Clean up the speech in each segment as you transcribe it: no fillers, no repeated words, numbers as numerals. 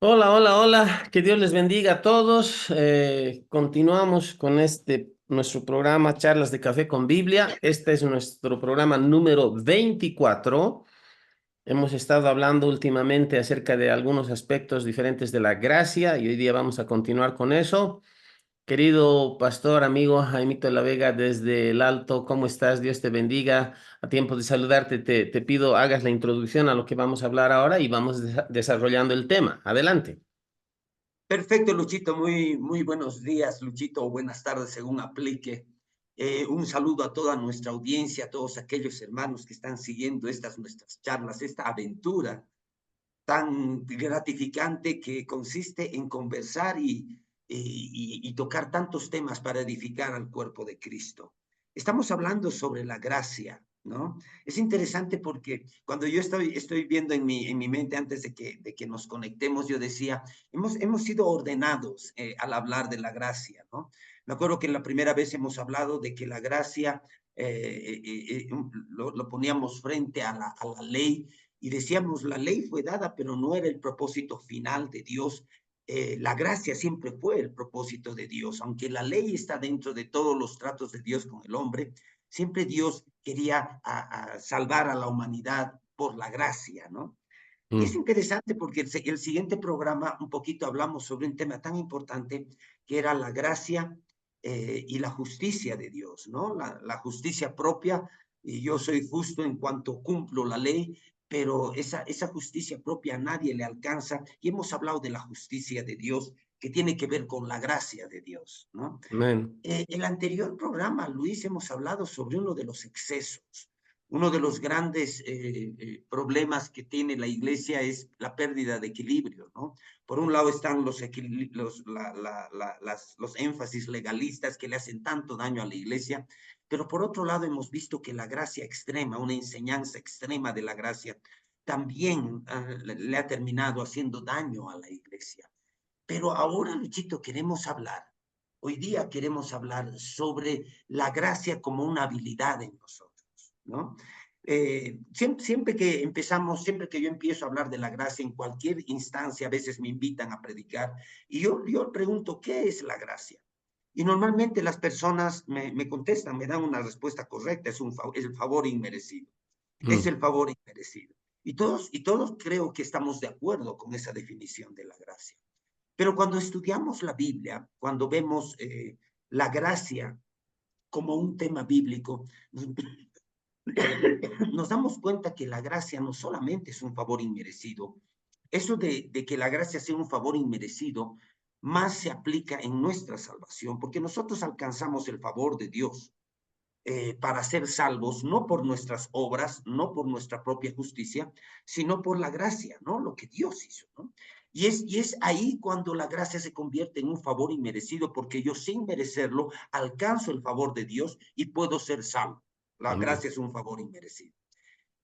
Hola, hola, hola. Que Dios les bendiga a todos. Continuamos con nuestro programa Charlas de Café con Biblia. Este es nuestro programa número 24. Hemos estado hablando últimamente acerca de algunos aspectos diferentes de la gracia y hoy día vamos a continuar con eso. Querido pastor, amigo Jaimito de la Vega desde el Alto, ¿cómo estás? Dios te bendiga. A tiempo de saludarte, te pido hagas la introducción a lo que vamos a hablar ahora y vamos desarrollando el tema. Adelante. Perfecto, Luchito. Muy buenos días, Luchito, o buenas tardes, según aplique. Un saludo a toda nuestra audiencia, a todos aquellos hermanos que están siguiendo estas nuestras charlas, esta aventura tan gratificante que consiste en conversar y tocar tantos temas para edificar al cuerpo de Cristo. Estamos hablando sobre la gracia, ¿no? Es interesante porque cuando yo estoy viendo en mi mente antes de que nos conectemos, yo decía, hemos sido ordenados al hablar de la gracia, ¿no? Me acuerdo que la primera vez hemos hablado de que la gracia lo poníamos frente a la ley y decíamos, la ley fue dada, pero no era el propósito final de Dios. La gracia siempre fue el propósito de Dios, aunque la ley está dentro de todos los tratos de Dios con el hombre, siempre Dios quería salvar a la humanidad por la gracia, ¿no? Y es Mm, interesante porque el siguiente programa un poquito hablamos sobre un tema tan importante que era la gracia y la justicia de Dios, ¿no? La justicia propia, y yo soy justo en cuanto cumplo la ley, pero esa justicia propia a nadie le alcanza. Y hemos hablado de la justicia de Dios que tiene que ver con la gracia de Dios, ¿no? amén. El anterior programa, Luis, hemos hablado sobre uno de los excesos. Uno de los grandes problemas que tiene la iglesia es la pérdida de equilibrio, ¿no? Por un lado están los énfasis legalistas que le hacen tanto daño a la iglesia, pero por otro lado hemos visto que la gracia extrema, una enseñanza extrema de la gracia, también le ha terminado haciendo daño a la iglesia. Pero ahora, Luchito, hoy día queremos hablar sobre la gracia como una habilidad en nosotros, ¿no? Siempre que empezamos, siempre que yo empiezo a hablar de la gracia en cualquier instancia, a veces me invitan a predicar y yo pregunto, ¿qué es la gracia? Y normalmente las personas me contestan, me dan una respuesta correcta, es el favor inmerecido, es Mm, el favor inmerecido. Y todos creo que estamos de acuerdo con esa definición de la gracia. Pero cuando estudiamos la Biblia, cuando vemos la gracia como un tema bíblico, nos damos cuenta que la gracia no solamente es un favor inmerecido, eso de que la gracia sea un favor inmerecido, más se aplica en nuestra salvación, porque nosotros alcanzamos el favor de Dios para ser salvos, no por nuestras obras, no por nuestra propia justicia, sino por la gracia, ¿no? Lo que Dios hizo, ¿no? Y es ahí cuando la gracia se convierte en un favor inmerecido, porque yo sin merecerlo alcanzo el favor de Dios y puedo ser salvo. La amén. gracia es un favor inmerecido.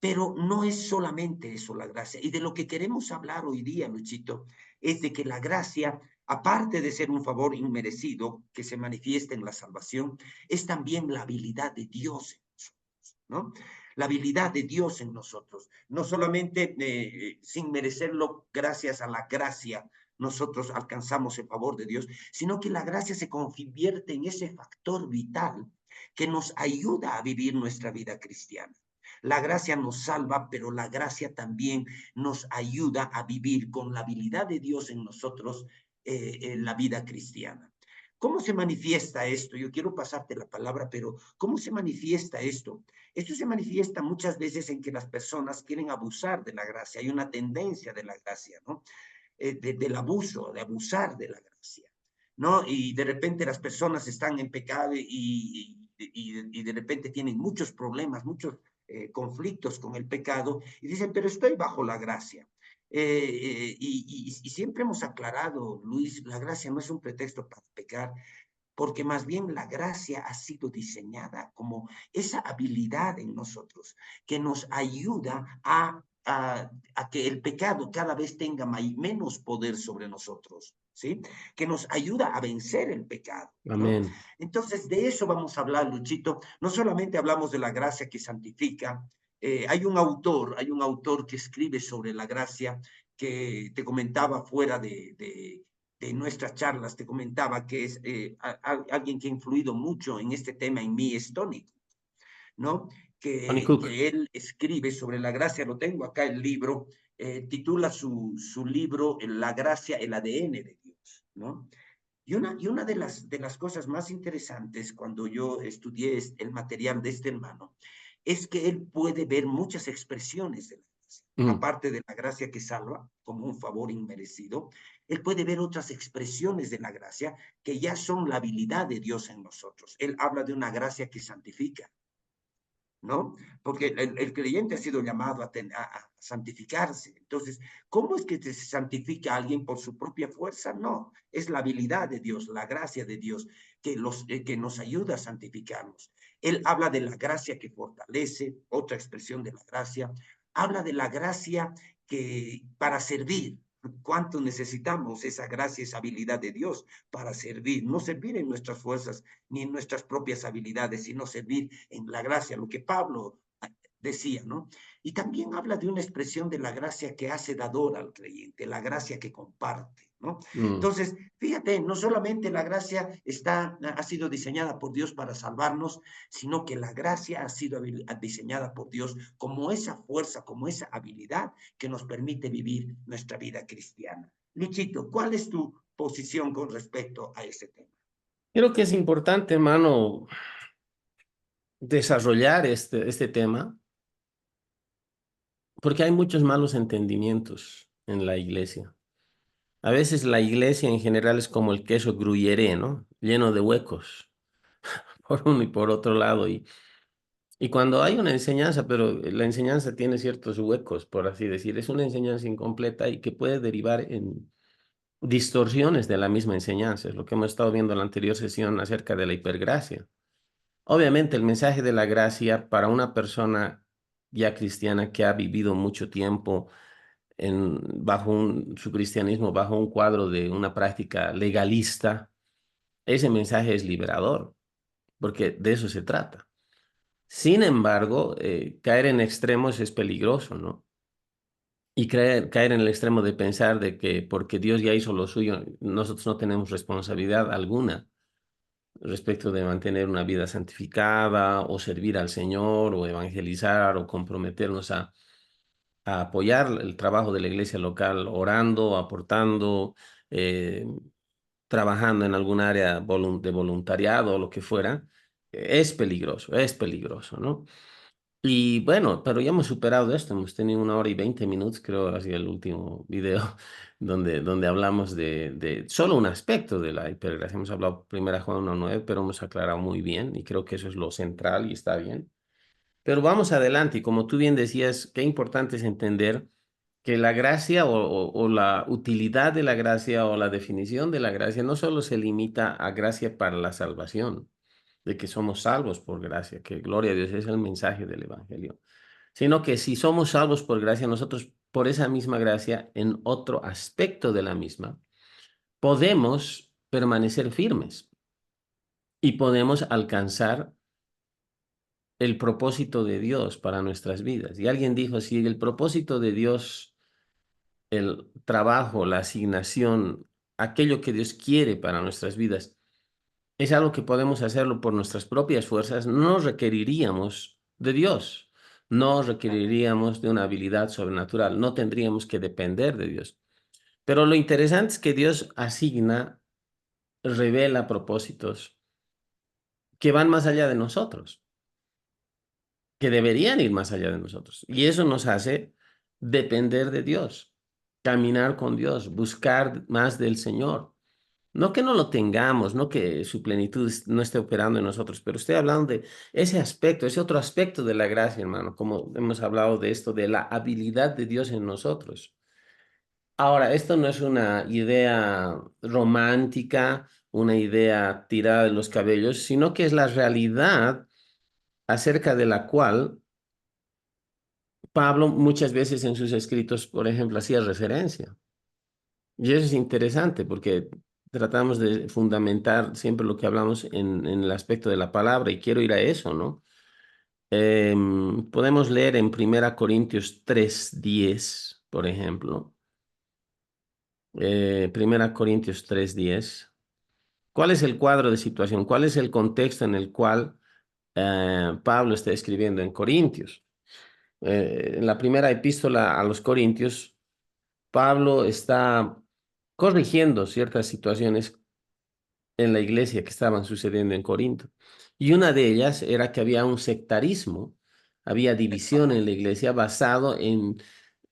Pero no es solamente eso la gracia. Y de lo que queremos hablar hoy día, Luchito, es de que la gracia, aparte de ser un favor inmerecido que se manifiesta en la salvación, es también la habilidad de Dios en nosotros, ¿no? La habilidad de Dios en nosotros. No solamente sin merecerlo, gracias a la gracia, nosotros alcanzamos el favor de Dios, sino que la gracia se convierte en ese factor vital que nos ayuda a vivir nuestra vida cristiana. La gracia nos salva, pero la gracia también nos ayuda a vivir con la habilidad de Dios en nosotros la vida cristiana. ¿Cómo se manifiesta esto? Yo quiero pasarte la palabra, pero ¿cómo se manifiesta esto? Esto se manifiesta muchas veces en que las personas quieren abusar de la gracia. Hay una tendencia de la gracia, ¿no? Del abuso, de abusar de la gracia, ¿no? Y de repente las personas están en pecado y de repente tienen muchos problemas, muchos conflictos con el pecado y dicen, pero estoy bajo la gracia. Y siempre hemos aclarado, Luis, la gracia no es un pretexto para pecar, porque más bien la gracia ha sido diseñada como esa habilidad en nosotros que nos ayuda a que el pecado cada vez tenga menos poder sobre nosotros, ¿sí? Que nos ayuda a vencer el pecado, ¿no? Amén. Entonces, de eso vamos a hablar, Luchito. No solamente hablamos de la gracia que santifica, hay un autor que escribe sobre la gracia que te comentaba fuera de nuestras charlas, te comentaba que es alguien que ha influido mucho en este tema en mí, es Tony, ¿no? Tony Cook. Que él escribe sobre la gracia, lo tengo acá el libro, titula su libro La gracia, el ADN de Dios, ¿no? Y una de las cosas más interesantes cuando yo estudié el material de este hermano es que él puede ver muchas expresiones de la gracia. Mm, Aparte de la gracia que salva como un favor inmerecido, él puede ver otras expresiones de la gracia que ya son la habilidad de Dios en nosotros. Él habla de una gracia que santifica, ¿no? Porque el creyente ha sido llamado a santificarse. Entonces, ¿cómo es que se santifica a alguien por su propia fuerza? No, es la habilidad de Dios, la gracia de Dios que nos ayuda a santificarnos. Él habla de la gracia que fortalece, otra expresión de la gracia. Habla de la gracia que para servir. ¿Cuánto necesitamos esa gracia, esa habilidad de Dios para servir? No servir en nuestras fuerzas ni en nuestras propias habilidades, sino servir en la gracia, lo que Pablo decía, ¿no? Y también habla de una expresión de la gracia que hace dador al creyente, la gracia que comparte, ¿no? mm. Entonces, fíjate, no solamente la gracia ha sido diseñada por Dios para salvarnos, sino que la gracia ha sido diseñada por Dios como esa fuerza, como esa habilidad que nos permite vivir nuestra vida cristiana. Luchito, ¿cuál es tu posición con respecto a ese tema? Creo que es importante, hermano, desarrollar este tema, porque hay muchos malos entendimientos en la iglesia. A veces la iglesia en general es como el queso gruyere, ¿no? Lleno de huecos, por uno y por otro lado. Y cuando hay una enseñanza, pero la enseñanza tiene ciertos huecos, por así decir, es una enseñanza incompleta y que puede derivar en distorsiones de la misma enseñanza. Es lo que hemos estado viendo en la anterior sesión acerca de la hipergracia. Obviamente, el mensaje de la gracia para una persona ya cristiana que ha vivido mucho tiempo su cristianismo bajo un cuadro de una práctica legalista, ese mensaje es liberador, porque de eso se trata. Sin embargo, caer en extremos es peligroso, ¿no? Y caer en el extremo de pensar de que porque Dios ya hizo lo suyo, nosotros no tenemos responsabilidad alguna respecto de mantener una vida santificada o servir al Señor o evangelizar o comprometernos a apoyar el trabajo de la iglesia local, orando, aportando, eh, trabajando en algún área de voluntariado o lo que fuera. Es peligroso, ¿no? Y bueno, pero ya hemos superado esto, hemos tenido 1 hora y 20 minutos, creo, así el último video, donde hablamos de solo un aspecto de la hipergracia. Hemos hablado primera Juan 1:9, pero hemos aclarado muy bien y creo que eso es lo central y está bien. Pero vamos adelante y como tú bien decías, qué importante es entender que la gracia o la utilidad de la gracia o la definición de la gracia no solo se limita a gracia para la salvación, de que somos salvos por gracia, que gloria a Dios es el mensaje del Evangelio, sino que si somos salvos por gracia, nosotros por esa misma gracia, en otro aspecto de la misma, podemos permanecer firmes y podemos alcanzar el propósito de Dios para nuestras vidas. Y alguien dijo, si el propósito de Dios, el trabajo, la asignación, aquello que Dios quiere para nuestras vidas, es algo que podemos hacerlo por nuestras propias fuerzas, no requeriríamos de Dios, no requeriríamos de una habilidad sobrenatural, no tendríamos que depender de Dios. Pero lo interesante es que Dios asigna, revela propósitos que van más allá de nosotros, que deberían ir más allá de nosotros. Y eso nos hace depender de Dios, caminar con Dios, buscar más del Señor. No que no lo tengamos, no que su plenitud no esté operando en nosotros, pero estoy hablando de ese aspecto, ese otro aspecto de la gracia, hermano, como hemos hablado de esto, de la habilidad de Dios en nosotros. Ahora, esto no es una idea romántica, una idea tirada de los cabellos, sino que es la realidad acerca de la cual Pablo muchas veces en sus escritos, por ejemplo, hacía referencia. Y eso es interesante porque tratamos de fundamentar siempre lo que hablamos en el aspecto de la palabra y quiero ir a eso, ¿no? Podemos leer en 1 Corintios 3:10, por ejemplo. 1 Corintios 3:10. ¿Cuál es el cuadro de situación? ¿Cuál es el contexto en el cual Pablo está escribiendo en Corintios? En la primera epístola a los Corintios, Pablo está corrigiendo ciertas situaciones en la iglesia que estaban sucediendo en Corinto. Y una de ellas era que había un sectarismo, había división en la iglesia basado en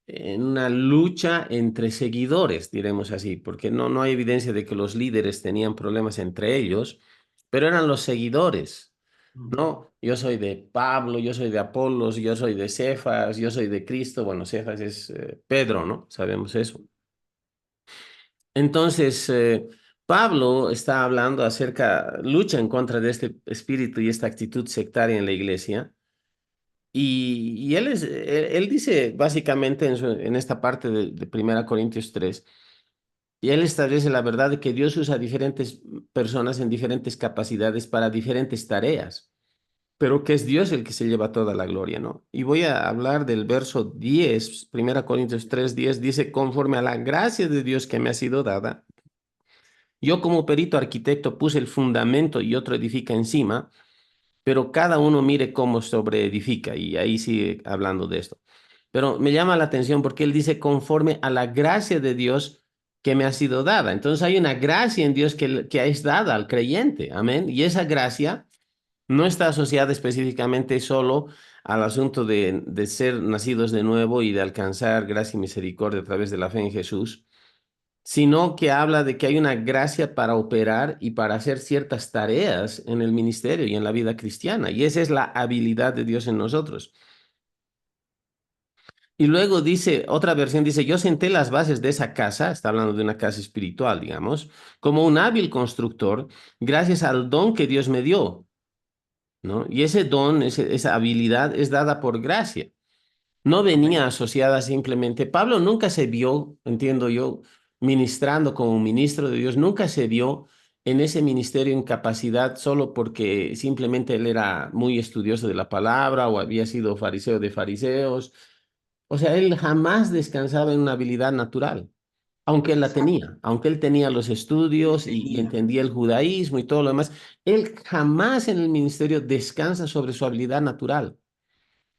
una lucha entre seguidores, diremos así, porque no hay evidencia de que los líderes tenían problemas entre ellos, pero eran los seguidores, ¿no? Yo soy de Pablo, yo soy de Apolos, yo soy de Cefas, yo soy de Cristo. Bueno, Cefas es Pedro, ¿no? Sabemos eso. Entonces, Pablo está hablando acerca, lucha en contra de este espíritu y esta actitud sectaria en la iglesia. Y él dice básicamente en esta parte de 1 Corintios 3, y él establece la verdad de que Dios usa diferentes personas en diferentes capacidades para diferentes tareas, pero que es Dios el que se lleva toda la gloria, ¿no? Y voy a hablar del verso 10, 1 Corintios 3:10, dice, conforme a la gracia de Dios que me ha sido dada, yo como perito arquitecto puse el fundamento y otro edifica encima, pero cada uno mire cómo sobreedifica, y ahí sigue hablando de esto. Pero me llama la atención porque él dice conforme a la gracia de Dios que me ha sido dada. Entonces hay una gracia en Dios que es dada al creyente, amén. Y esa gracia no está asociada específicamente solo al asunto de ser nacidos de nuevo y de alcanzar gracia y misericordia a través de la fe en Jesús, sino que habla de que hay una gracia para operar y para hacer ciertas tareas en el ministerio y en la vida cristiana. Y esa es la habilidad de Dios en nosotros. Y luego dice, otra versión dice, yo senté las bases de esa casa, está hablando de una casa espiritual, digamos, como un hábil constructor, gracias al don que Dios me dio, ¿no? Y ese don, esa habilidad es dada por gracia. No venía Amén. asociada simplemente. Pablo nunca se vio, entiendo yo, ministrando como ministro de Dios, nunca se vio en ese ministerio en capacidad solo porque simplemente él era muy estudioso de la palabra o había sido fariseo de fariseos. O sea, él jamás descansaba en una habilidad natural, aunque él la Exacto. tenía, aunque él tenía los Él estudios y tenía. entendía el judaísmo y todo lo demás, él jamás en el ministerio descansa sobre su habilidad natural.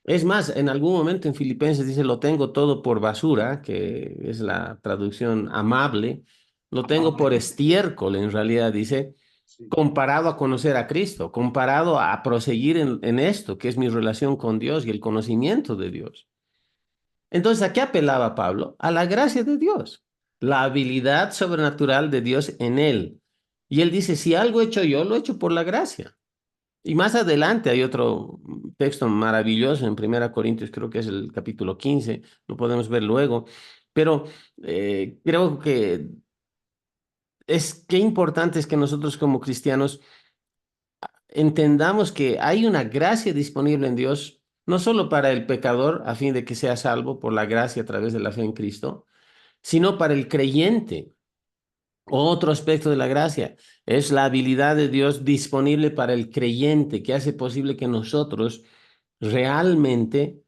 Es más, en algún momento en Filipenses dice, lo tengo todo por basura, que es la traducción amable, lo tengo por Amable. estiércol, en realidad dice, Sí. comparado a conocer a Cristo, comparado a proseguir en esto, que es mi relación con Dios y el conocimiento de Dios. Entonces, ¿a qué apelaba Pablo? A la gracia de Dios, la habilidad sobrenatural de Dios en él. Y él dice, si algo he hecho yo, lo he hecho por la gracia. Y más adelante hay otro texto maravilloso en 1 Corintios, creo que es el capítulo 15, lo podemos ver luego, pero creo que qué importante es que nosotros como cristianos entendamos que hay una gracia disponible en Dios, no solo para el pecador, a fin de que sea salvo por la gracia a través de la fe en Cristo, sino para el creyente. Otro aspecto de la gracia es la habilidad de Dios disponible para el creyente, que hace posible que nosotros realmente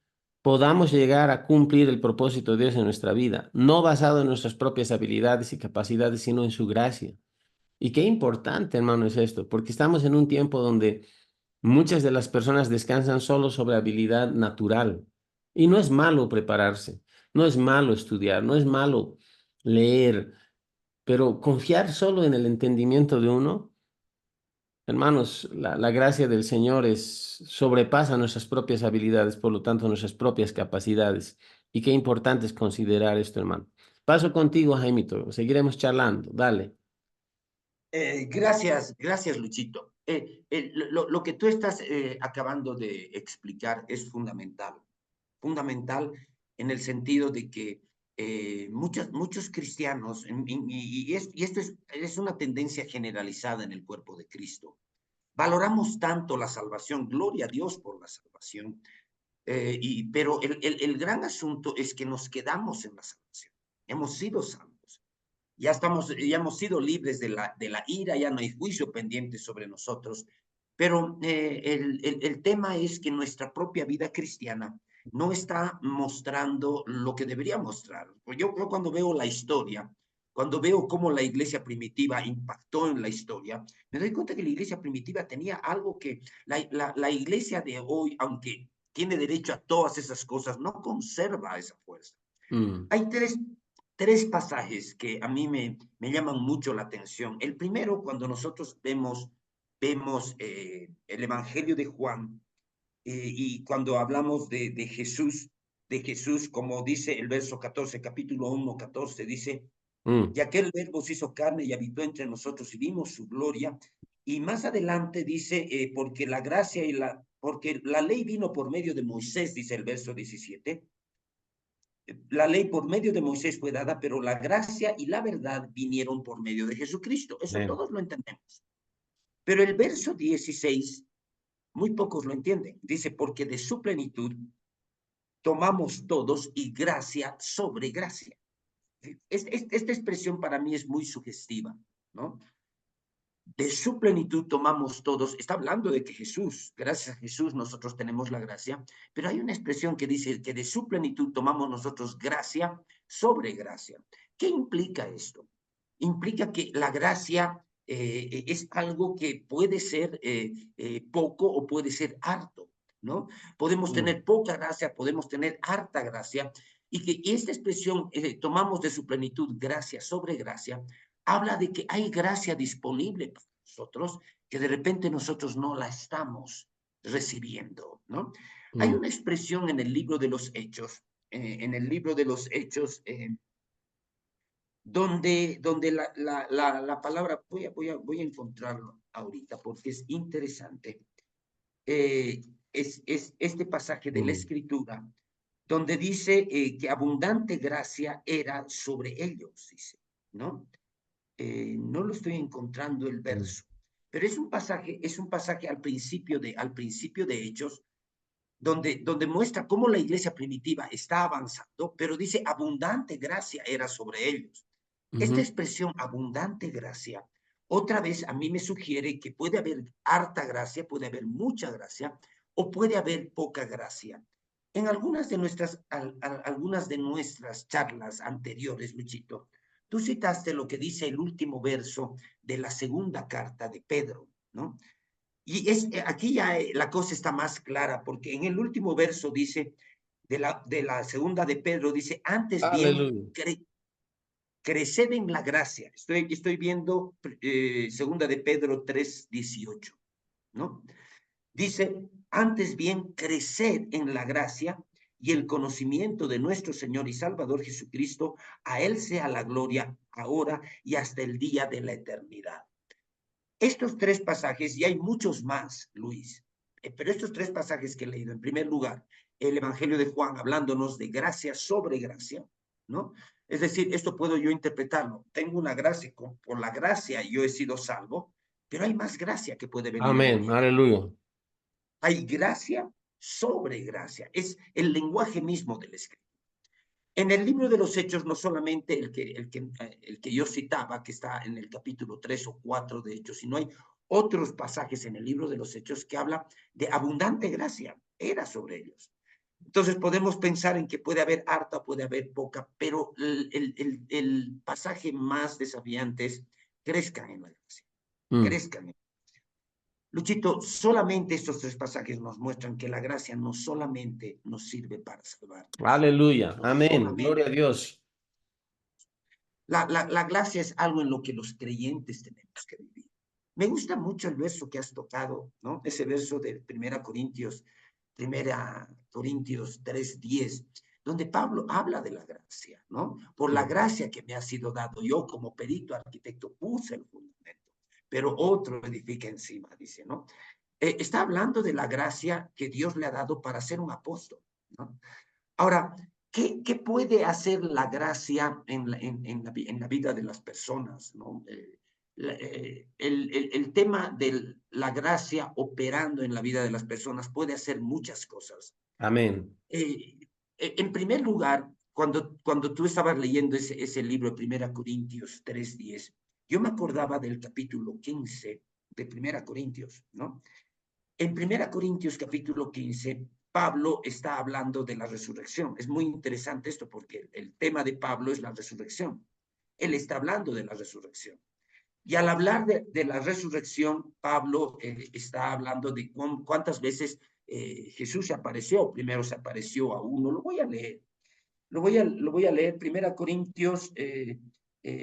podamos llegar a cumplir el propósito de Dios en nuestra vida, no basado en nuestras propias habilidades y capacidades, sino en su gracia. Y qué importante, hermano, es esto, porque estamos en un tiempo donde muchas de las personas descansan solo sobre habilidad natural. Y no es malo prepararse, no es malo estudiar, no es malo leer, pero confiar solo en el entendimiento de uno, hermanos, la gracia del Señor sobrepasa nuestras propias habilidades, por lo tanto, nuestras propias capacidades. Y qué importante es considerar esto, hermano. Paso contigo, Jaimito. Seguiremos charlando. Dale. Gracias, Luchito. Lo que tú estás acabando de explicar es fundamental. Fundamental en el sentido de que muchos cristianos, y esto es una tendencia generalizada en el cuerpo de Cristo, valoramos tanto la salvación, gloria a Dios por la salvación, pero el gran asunto es que nos quedamos en la salvación. Hemos sido salvos. Ya hemos sido libres de la ira, ya no hay juicio pendiente sobre nosotros, Pero el tema es que nuestra propia vida cristiana no está mostrando lo que debería mostrar. Yo cuando veo la historia, cuando veo cómo la iglesia primitiva impactó en la historia, me doy cuenta que la iglesia primitiva tenía algo que la iglesia de hoy, aunque tiene derecho a todas esas cosas, no conserva esa fuerza. Mm, Hay tres pasajes que a mí me llaman mucho la atención. El primero, cuando nosotros vemos el Evangelio de Juan, y cuando hablamos de Jesús, como dice el verso 14, capítulo 1, 14, dice, mm, y aquel verbo se hizo carne y habitó entre nosotros y vimos su gloria. Y más adelante dice, porque la ley vino por medio de Moisés, dice el verso 17. La ley por medio de Moisés fue dada, pero la gracia y la verdad vinieron por medio de Jesucristo. Eso amén. todos lo entendemos. Pero el verso 16, muy pocos lo entienden. Dice, porque de su plenitud tomamos todos y gracia sobre gracia. Esta expresión para mí es muy sugestiva, ¿no? De su plenitud tomamos todos, está hablando de que Jesús, gracias a Jesús nosotros tenemos la gracia, pero hay una expresión que dice que de su plenitud tomamos nosotros gracia sobre gracia. ¿Qué implica esto? Implica que la gracia es algo que puede ser poco o puede ser harto, ¿no? Podemos Mm, tener poca gracia, podemos tener harta gracia, y que esta expresión, tomamos de su plenitud gracia sobre gracia, habla de que hay gracia disponible para nosotros, que de repente nosotros no la estamos recibiendo, ¿no? Hay mm, una expresión en el libro de los Hechos, donde la palabra, voy a encontrarlo ahorita porque es interesante. Es este pasaje de la mm, Escritura, donde dice que abundante gracia era sobre ellos, dice, ¿no? No lo estoy encontrando el mm. verso, pero es un pasaje al principio de Hechos, donde muestra cómo la iglesia primitiva está avanzando, pero dice abundante gracia era sobre ellos. Esta Ujú, expresión abundante gracia, otra vez a mí me sugiere que puede haber harta gracia, puede haber mucha gracia o puede haber poca gracia. En algunas de nuestras charlas anteriores, Luchito, tú citaste lo que dice el último verso de la segunda carta de Pedro, ¿no? Y aquí ya la cosa está más clara, porque en el último verso dice, de la segunda de Pedro, dice, antes bien, aleluya. creced en la gracia. Estoy viendo segunda de Pedro 3:18, ¿no? Dice, antes bien, creced en la gracia y el conocimiento de nuestro Señor y Salvador Jesucristo. A Él sea la gloria ahora y hasta el día de la eternidad. Estos tres pasajes, y hay muchos más, Luis, pero estos tres pasajes que he leído, en primer lugar, el Evangelio de Juan hablándonos de gracia sobre gracia, ¿no? Es decir, esto puedo yo interpretarlo. Tengo una gracia, por la gracia yo he sido salvo, pero hay más gracia que puede venir a mi Amén, vida. aleluya. Hay gracia sobre gracia. Es el lenguaje mismo del escrito. En el libro de los Hechos, no solamente el que yo citaba, que está en el capítulo 3 o 4 de Hechos, sino hay otros pasajes en el libro de los Hechos que habla de abundante gracia, era sobre ellos. Entonces podemos pensar en que puede haber harta, puede haber poca, pero el pasaje más desafiante es crezcan en la gracia, Mm, crezcan. Luchito, solamente estos tres pasajes nos muestran que la gracia no solamente nos sirve para salvarnos, aleluya. no Amén. Gloria a solamente Dios. la gracia es algo en lo que los creyentes tenemos que vivir. Me gusta mucho el verso que has tocado, ¿no? Ese verso de Primera Corintios 3:10, donde Pablo habla de la gracia, ¿no? Por la Mm, gracia que me ha sido dado, yo como perito arquitecto puse el fundamento, pero otro edifica encima, dice, ¿no? Está hablando de la gracia que Dios le ha dado para ser un apóstol, ¿no? Ahora, ¿qué puede hacer la gracia en la vida de las personas, ¿no? El tema de la gracia operando en la vida de las personas puede hacer muchas cosas. amén. Eh, en primer lugar, cuando tú estabas leyendo ese libro de Primera Corintios 3:10, yo me acordaba del capítulo 15 de Primera Corintios, ¿no? En 1 Corintios capítulo 15, Pablo está hablando de la resurrección. Es muy interesante esto porque el tema de Pablo es la resurrección. Él está hablando de la resurrección. Y al hablar de la resurrección, Pablo está hablando de cuántas veces Jesús se apareció. Primero se apareció a uno. Lo voy a leer. Lo voy a leer. 1 Corintios,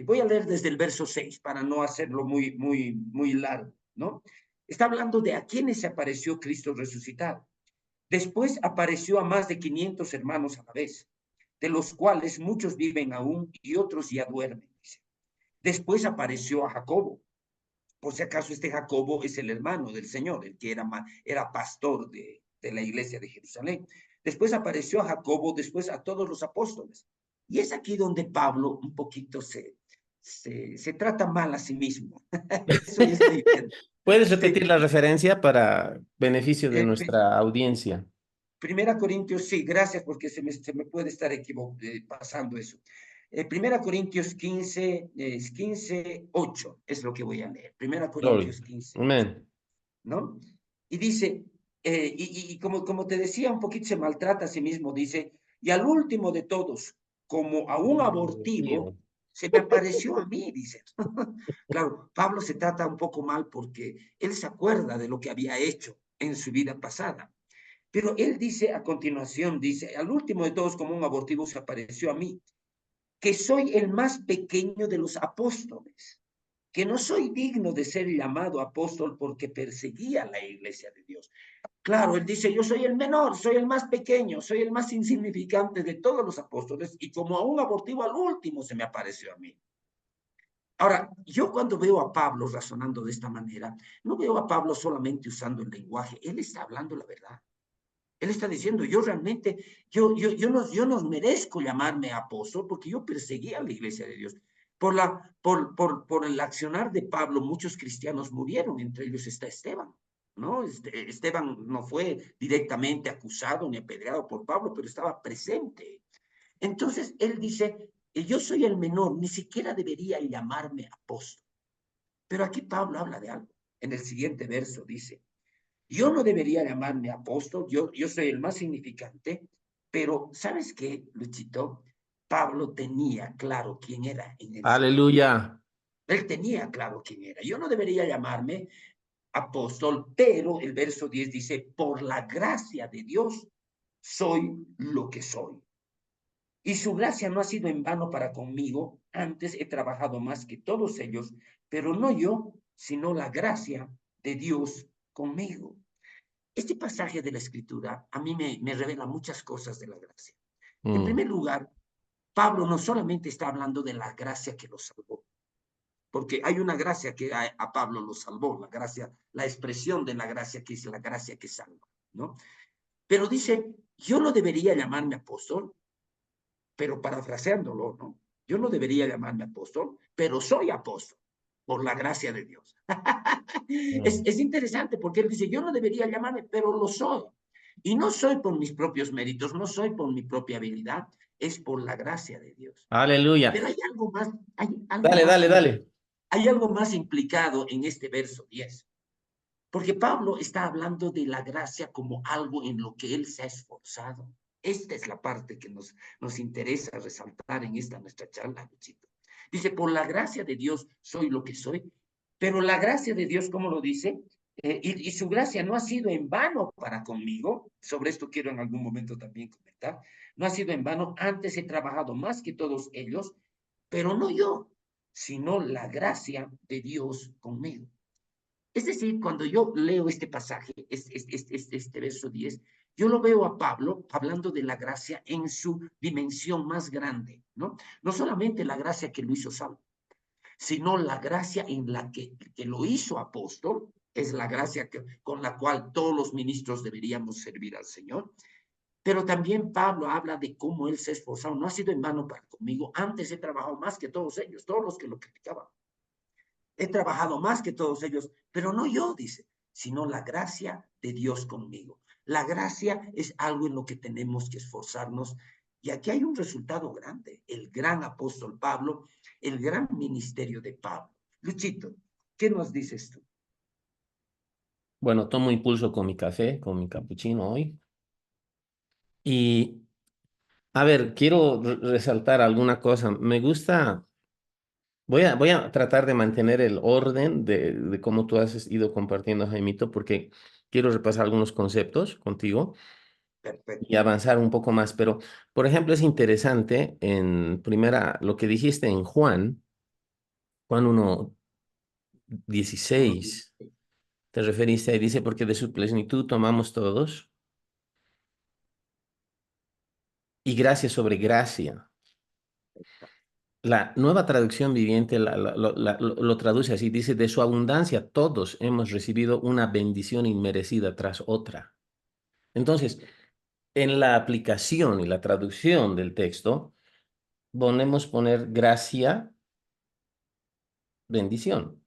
voy a leer desde el verso 6 para no hacerlo muy largo, ¿no? Está hablando de a quienes se apareció Cristo resucitado. Después apareció a más de 500 hermanos a la vez, de los cuales muchos viven aún y otros ya duermen, dice. Después apareció a Jacobo. Por si acaso este Jacobo es el hermano del Señor, el que era pastor de la iglesia de Jerusalén. Después apareció a Jacobo, después a todos los apóstoles. Y es aquí donde Pablo un poquito se trata mal a sí mismo. Eso yo estoy viendo. ¿Puedes Sí. repetir la referencia para beneficio de Eh, nuestra audiencia? 1 Corintios, sí, gracias porque se me puede estar pasando eso. 1 Corintios 15, 15, 8 es lo que voy a leer. 1 Corintios Gloria. 15, 8, Amén. ¿no? Y dice, y como te decía, un poquito se maltrata a sí mismo, dice, y al último de todos, como a un abortivo, Tío. se me apareció a mí, dice. Claro, Pablo se trata un poco mal porque él se acuerda de lo que había hecho en su vida pasada. Pero él dice a continuación, dice, al último de todos como un abortivo se apareció a mí, que soy el más pequeño de los apóstoles, que no soy digno de ser llamado apóstol porque perseguía la iglesia de Dios. Claro, él dice, yo soy el menor, soy el más pequeño, soy el más insignificante de todos los apóstoles y como a un abortivo al último se me apareció a mí. Ahora, yo cuando veo a Pablo razonando de esta manera, no veo a Pablo solamente usando el lenguaje, él está hablando la verdad. Él está diciendo, yo realmente, yo no merezco llamarme apóstol porque yo perseguía a la iglesia de Dios. Por el accionar de Pablo, muchos cristianos murieron, entre ellos está Esteban, ¿no? Esteban no fue directamente acusado ni apedreado por Pablo, pero estaba presente. Entonces, él dice, yo soy el menor, ni siquiera debería llamarme apóstol. Pero aquí Pablo habla de algo. En el siguiente verso dice, yo no debería llamarme apóstol, yo soy el más significante, pero ¿sabes qué, Luchito? Pablo tenía claro quién era en el Señor. Aleluya. Él tenía claro quién era. Yo no debería llamarme apóstol, pero el verso 10 dice, por la gracia de Dios soy lo que soy. Y su gracia no ha sido en vano para conmigo, antes he trabajado más que todos ellos, pero no yo, sino la gracia de Dios conmigo. Este pasaje de la Escritura a mí me revela muchas cosas de la gracia. En Mm. primer lugar, Pablo no solamente está hablando de la gracia que lo salvó, porque hay una gracia que a Pablo lo salvó, la gracia, la expresión de la gracia que es la gracia que salva, ¿no? Pero dice, yo no debería llamarme apóstol, pero parafraseándolo, ¿no? Yo no debería llamarme apóstol, pero soy apóstol por la gracia de Dios. Mm. Es interesante porque él dice, yo no debería llamarme, pero lo soy. Y no soy por mis propios méritos, no soy por mi propia habilidad, es por la gracia de Dios. Aleluya. Pero Dale, dale, dale. hay algo más implicado en este verso 10. Porque Pablo está hablando de la gracia como algo en lo que él se ha esforzado. Esta es la parte que nos interesa resaltar en esta nuestra charla, Luchito. Dice, por la gracia de Dios soy lo que soy, pero la gracia de Dios, ¿cómo lo dice? Y su gracia no ha sido en vano para conmigo, sobre esto quiero en algún momento también comentar, no ha sido en vano, antes he trabajado más que todos ellos, pero no yo, sino la gracia de Dios conmigo. Es decir, cuando yo leo este pasaje, este verso 10, yo lo veo a Pablo hablando de la gracia en su dimensión más grande, ¿no? No solamente la gracia que lo hizo salvo, sino la gracia en la que lo hizo apóstol, es la gracia con la cual todos los ministros deberíamos servir al Señor. Pero también Pablo habla de cómo él se ha esforzado, no ha sido en vano para conmigo, antes he trabajado más que todos ellos, todos los que lo criticaban. He trabajado más que todos ellos, pero no yo, dice, sino la gracia de Dios conmigo. La gracia es algo en lo que tenemos que esforzarnos. Y aquí hay un resultado grande, el gran apóstol Pablo, el gran ministerio de Pablo. Luchito, ¿qué nos dices tú? Bueno, tomo impulso con mi café, con mi capuchino hoy. Y, a ver, quiero resaltar alguna cosa. Me gusta, voy a tratar de mantener el orden de cómo tú has ido compartiendo, Jaimito, porque quiero repasar algunos conceptos contigo y Perfecto. avanzar un poco más. Pero, por ejemplo, es interesante en primera, lo que dijiste en Juan 1:16. Te referiste ahí, dice, porque de su plenitud tomamos todos y gracia sobre gracia. La nueva traducción viviente lo traduce así, dice, de su abundancia todos hemos recibido una bendición inmerecida tras otra. Entonces, en la aplicación y la traducción del texto, podemos poner gracia, bendición,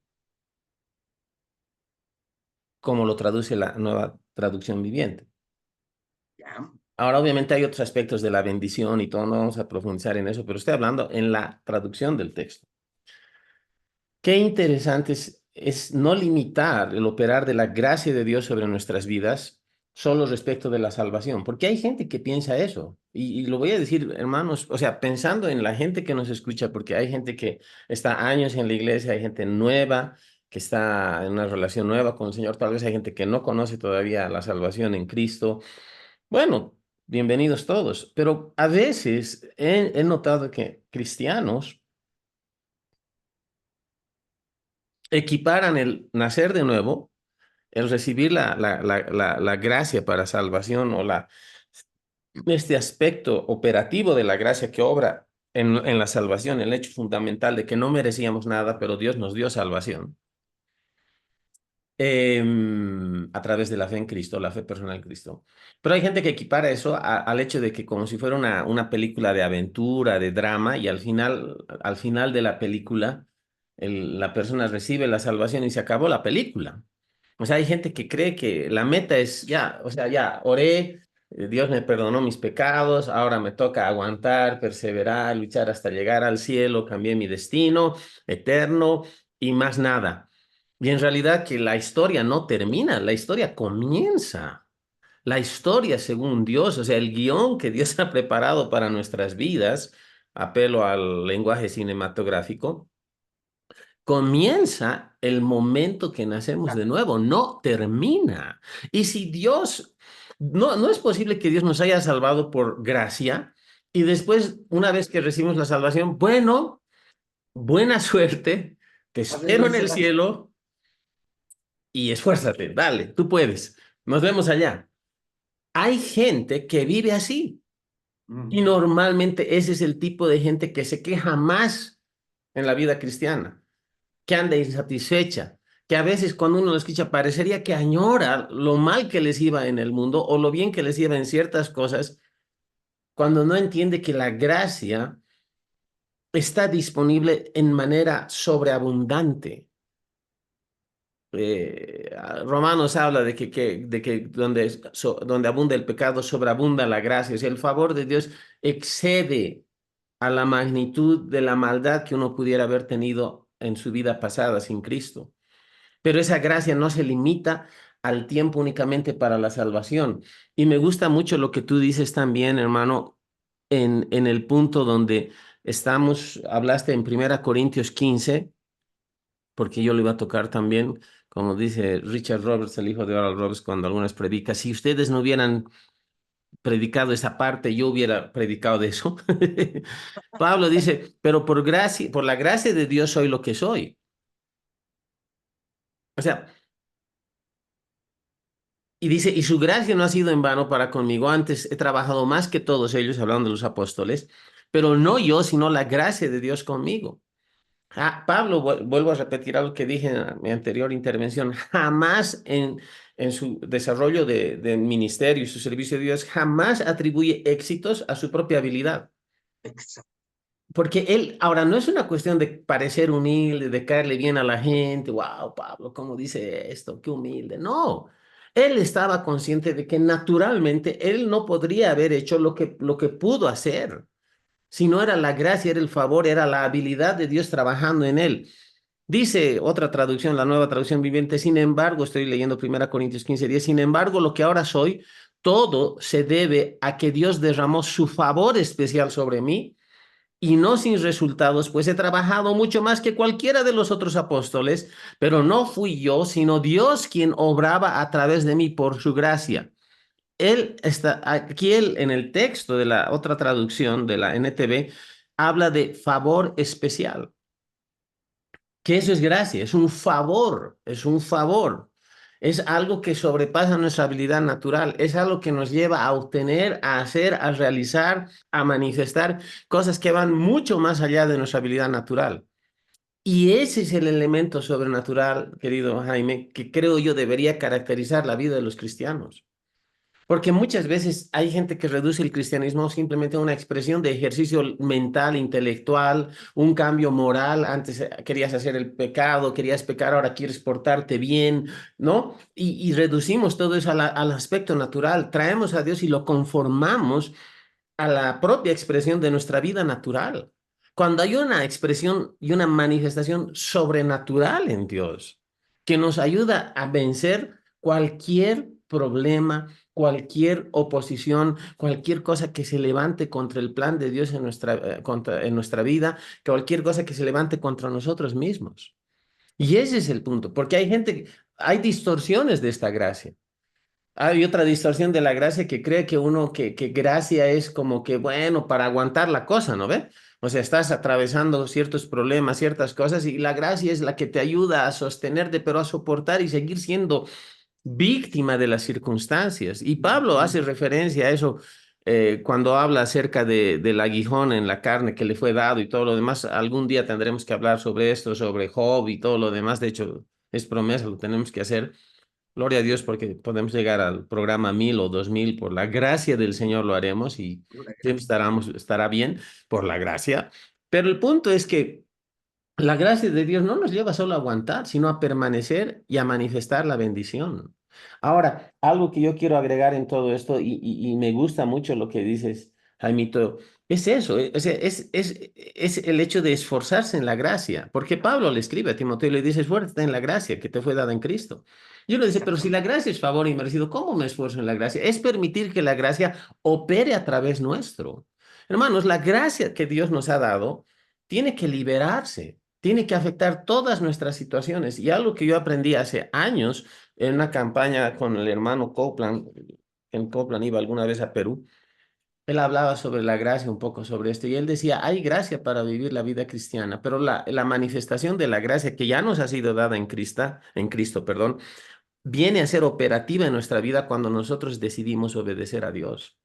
como lo traduce la nueva traducción viviente. ¿Ya? Ahora, obviamente hay otros aspectos de la bendición y todo, no vamos a profundizar en eso, pero estoy hablando en la traducción del texto. Qué interesante es no limitar el operar de la gracia de Dios sobre nuestras vidas solo respecto de la salvación, porque hay gente que piensa eso, y lo voy a decir, hermanos, o sea, pensando en la gente que nos escucha, porque hay gente que está años en la iglesia, hay gente nueva que está en una relación nueva con el Señor, tal vez hay gente que no conoce todavía la salvación en Cristo. Bueno, bienvenidos todos, pero a veces he notado que cristianos equiparan el nacer de nuevo, el recibir la gracia para salvación o este aspecto operativo de la gracia que obra en la salvación, el hecho fundamental de que no merecíamos nada, pero Dios nos dio salvación a través de la fe en Cristo, la fe personal en Cristo. Pero hay gente que equipara eso al hecho de que como si fuera una película de aventura, de drama, y al final de la película, la persona recibe la salvación y se acabó la película. O sea, hay gente que cree que la meta es ya, o sea, ya oré, Dios me perdonó mis pecados, ahora me toca aguantar, perseverar, luchar hasta llegar al cielo, cambié mi destino eterno y más nada. Y en realidad que la historia no termina, la historia comienza. La historia según Dios, o sea, el guión que Dios ha preparado para nuestras vidas, apelo al lenguaje cinematográfico, comienza el momento que nacemos de nuevo, no termina. Y si Dios, no es posible que Dios nos haya salvado por gracia y después, una vez que recibimos la salvación, bueno, buena suerte, te espero en el Arréglensela. cielo y esfuérzate, dale, tú puedes. Nos vemos allá. Hay gente que vive así y Mm. normalmente ese es el tipo de gente que se queja más en la vida cristiana, que anda insatisfecha, que a veces cuando uno lo escucha parecería que añora lo mal que les iba en el mundo o lo bien que les iba en ciertas cosas, cuando no entiende que la gracia está disponible en manera sobreabundante. Romanos habla de que donde abunda el pecado, sobreabunda la gracia. O sea, el favor de Dios excede a la magnitud de la maldad que uno pudiera haber tenido en su vida pasada sin Cristo. Pero esa gracia no se limita al tiempo únicamente para la salvación. Y me gusta mucho lo que tú dices también, hermano, en el punto donde estamos, hablaste en 1 Corintios 15, porque yo lo iba a tocar también, como dice Richard Roberts, el hijo de Oral Roberts, cuando algunas predica, si ustedes no hubieran predicado esa parte, yo hubiera predicado de eso. Pablo dice, pero por gracia, por la gracia de Dios soy lo que soy. O sea, y dice, y su gracia no ha sido en vano para conmigo. Antes he trabajado más que todos ellos, hablando de los apóstoles, pero no yo, sino la gracia de Dios conmigo. Pablo, vuelvo a repetir algo que dije en mi anterior intervención, jamás en su desarrollo de ministerio y su servicio a Dios, jamás atribuye éxitos a su propia habilidad. Exacto. Porque él, ahora, no es una cuestión de parecer humilde, de caerle bien a la gente, wow, Pablo, ¿cómo dice esto? Qué humilde. No, él estaba consciente de que naturalmente él no podría haber hecho lo que pudo hacer, si no era la gracia, era el favor, era la habilidad de Dios trabajando en él. Dice otra traducción, la Nueva Traducción Viviente, sin embargo, estoy leyendo 1 Corintios 15:10, sin embargo, lo que ahora soy, todo se debe a que Dios derramó su favor especial sobre mí y no sin resultados, pues he trabajado mucho más que cualquiera de los otros apóstoles, pero no fui yo, sino Dios quien obraba a través de mí por su gracia. Él está, aquí él en el texto de la otra traducción de la NTV habla de favor especial, que eso es gracia, es un favor, es un favor. Es algo que sobrepasa nuestra habilidad natural, es algo que nos lleva a obtener, a hacer, a realizar, a manifestar cosas que van mucho más allá de nuestra habilidad natural. Y ese es el elemento sobrenatural, querido Jaime, que creo yo debería caracterizar la vida de los cristianos. Porque muchas veces hay gente que reduce el cristianismo simplemente a una expresión de ejercicio mental, intelectual, un cambio moral. Antes querías hacer el pecado, querías pecar, ahora quieres portarte bien, ¿no? Y reducimos todo eso al aspecto natural. Traemos a Dios y lo conformamos a la propia expresión de nuestra vida natural. Cuando hay una expresión y una manifestación sobrenatural en Dios que nos ayuda a vencer cualquier problema, cualquier oposición, cualquier cosa que se levante contra el plan de Dios en nuestra vida, cualquier cosa que se levante contra nosotros mismos. Y ese es el punto, porque hay gente, hay distorsiones de esta gracia. Hay otra distorsión de la gracia que cree que que gracia es como que, bueno, para aguantar la cosa, ¿no ve? O sea, estás atravesando ciertos problemas, ciertas cosas, y la gracia es la que te ayuda a sostenerte, pero a soportar y seguir siendo víctima de las circunstancias. Y Pablo hace referencia a eso cuando habla acerca del aguijón en la carne que le fue dado y todo lo demás. Algún día tendremos que hablar sobre esto, sobre Job y todo lo demás. De hecho, es promesa, lo tenemos que hacer. Gloria a Dios porque podemos llegar al programa 1000 o 2000 por la gracia del Señor lo haremos y Una siempre gracia. estará bien por la gracia. Pero el punto es que la gracia de Dios no nos lleva solo a aguantar, sino a permanecer y a manifestar la bendición. Ahora, algo que yo quiero agregar en todo esto y me gusta mucho lo que dices, Jaimito, es eso, es el hecho de esforzarse en la gracia, porque Pablo le escribe a Timoteo y le dice, esfuérzate en la gracia que te fue dada en Cristo. Y uno dice, pero si la Exactamente. gracia es favor inmerecido, ¿cómo me esfuerzo en la gracia? Es permitir que la gracia opere a través nuestro. Hermanos, la gracia que Dios nos ha dado tiene que liberarse, tiene que afectar todas nuestras situaciones. Y algo que yo aprendí hace años en una campaña con el hermano Copeland, en Copeland iba alguna vez a Perú, él hablaba sobre la gracia, un poco sobre esto, y él decía, hay gracia para vivir la vida cristiana, pero la manifestación de la gracia que ya nos ha sido dada en Cristo, perdón, viene a ser operativa en nuestra vida cuando nosotros decidimos obedecer a Dios.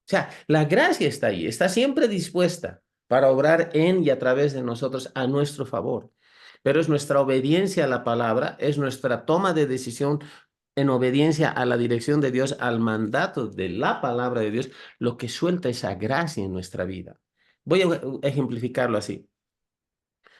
O sea, la gracia está ahí, está siempre dispuesta para obrar en y a través de nosotros a nuestro favor. Pero es nuestra obediencia a la palabra, es nuestra toma de decisión en obediencia a la dirección de Dios, al mandato de la palabra de Dios, lo que suelta esa gracia en nuestra vida. Voy a ejemplificarlo así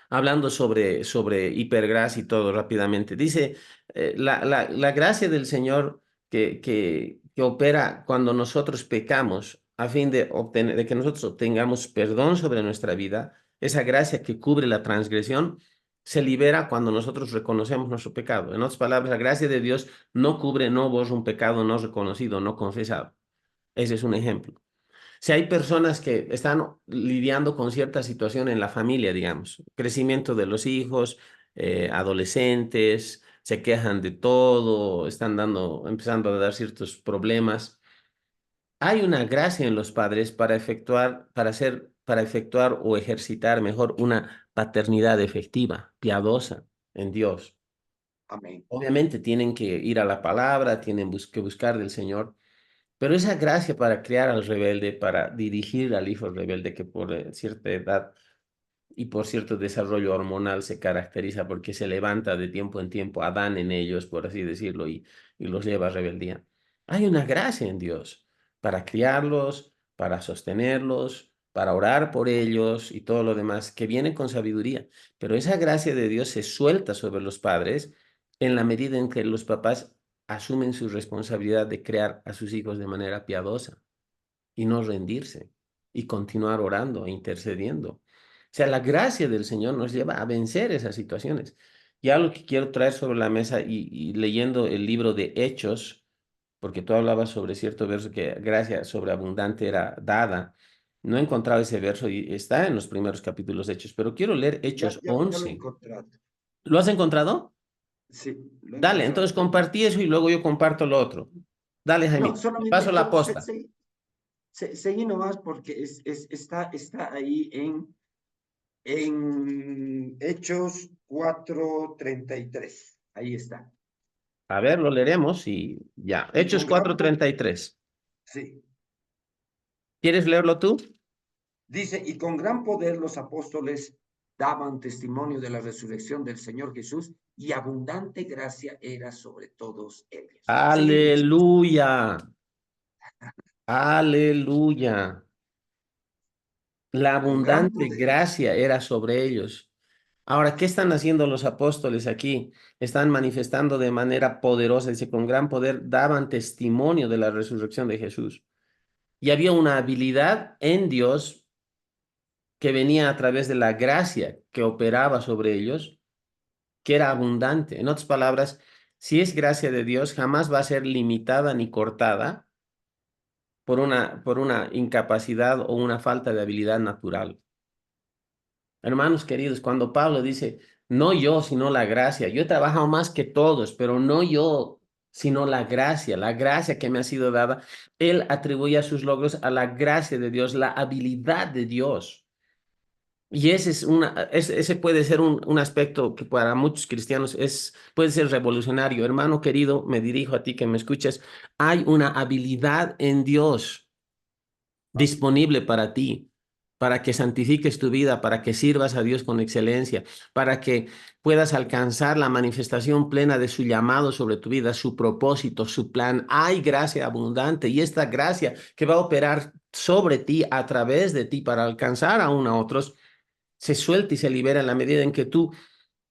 hablando sobre hipergracia y todo rápidamente. Dice, la gracia del Señor que opera cuando nosotros pecamos a fin de, obtener, de que nosotros obtengamos perdón sobre nuestra vida, esa gracia que cubre la transgresión, se libera cuando nosotros reconocemos nuestro pecado. En otras palabras, la gracia de Dios no cubre, no borra un pecado no reconocido, no confesado. Ese es un ejemplo. Si hay personas que están lidiando con cierta situación en la familia, digamos, crecimiento de los hijos, adolescentes, se quejan de todo, empezando a dar ciertos problemas. Hay una gracia en los padres para efectuar o ejercitar mejor una paternidad efectiva, piadosa en Dios. Amén. Obviamente tienen que ir a la palabra, tienen que buscar del Señor. Pero esa gracia para criar al rebelde, para dirigir al hijo rebelde que por cierta edad y por cierto desarrollo hormonal se caracteriza porque se levanta de tiempo en tiempo Adán en ellos, por así decirlo, y los lleva a rebeldía. Hay una gracia en Dios para criarlos, para sostenerlos, para orar por ellos y todo lo demás que viene con sabiduría. Pero esa gracia de Dios se suelta sobre los padres en la medida en que los papás asumen su responsabilidad de crear a sus hijos de manera piadosa y no rendirse y continuar orando e intercediendo. sea, la gracia del Señor nos lleva a vencer esas situaciones. Ya lo que quiero traer sobre la mesa y leyendo el libro de Hechos, porque tú hablabas sobre cierto verso que gracia sobreabundante era dada. No he encontrado ese verso y está en los primeros capítulos de Hechos, pero quiero leer Ya, Hechos ya lo he 11. encontrado. ¿Lo has encontrado? Sí, lo he Dale, entonces encontrado. compartí eso y luego yo comparto lo otro. Dale, No, Jaime, te paso solamente la posta. seguí nomás porque está ahí en Hechos 4:33. Ahí está. A ver, lo leeremos y ya. Y Hechos 4:33. sí, ¿Quieres leerlo tú? dice, y con gran poder los apóstoles daban testimonio de la resurrección del Señor Jesús y abundante gracia era sobre todos ellos. Seguí, Luchito. Aleluya. Aleluya. La Con gran abundante poder. gracia era sobre ellos. Ahora, ¿qué están haciendo los apóstoles aquí? Están manifestando de manera poderosa, dice, con gran poder daban testimonio de la resurrección de Jesús. Y había una habilidad en Dios que venía a través de la gracia que operaba sobre ellos, que era abundante. En otras palabras, si es gracia de Dios, jamás va a ser limitada ni cortada por una incapacidad o una falta de habilidad natural. Hermanos queridos, cuando Pablo dice, no yo, sino la gracia, yo he trabajado más que todos, pero no yo, sino la gracia que me ha sido dada, él atribuye a sus logros a la gracia de Dios, la habilidad de Dios. Y ese puede ser un aspecto que para muchos cristianos puede ser revolucionario. Hermano querido, me dirijo a ti que me escuches, hay una habilidad en Dios disponible para ti, para que santifiques tu vida, para que sirvas a Dios con excelencia, para que puedas alcanzar la manifestación plena de su llamado sobre tu vida, su propósito, su plan. Hay gracia abundante y esta gracia que va a operar sobre ti, a través de ti, para alcanzar aún a otros, se suelta y se libera en la medida en que tú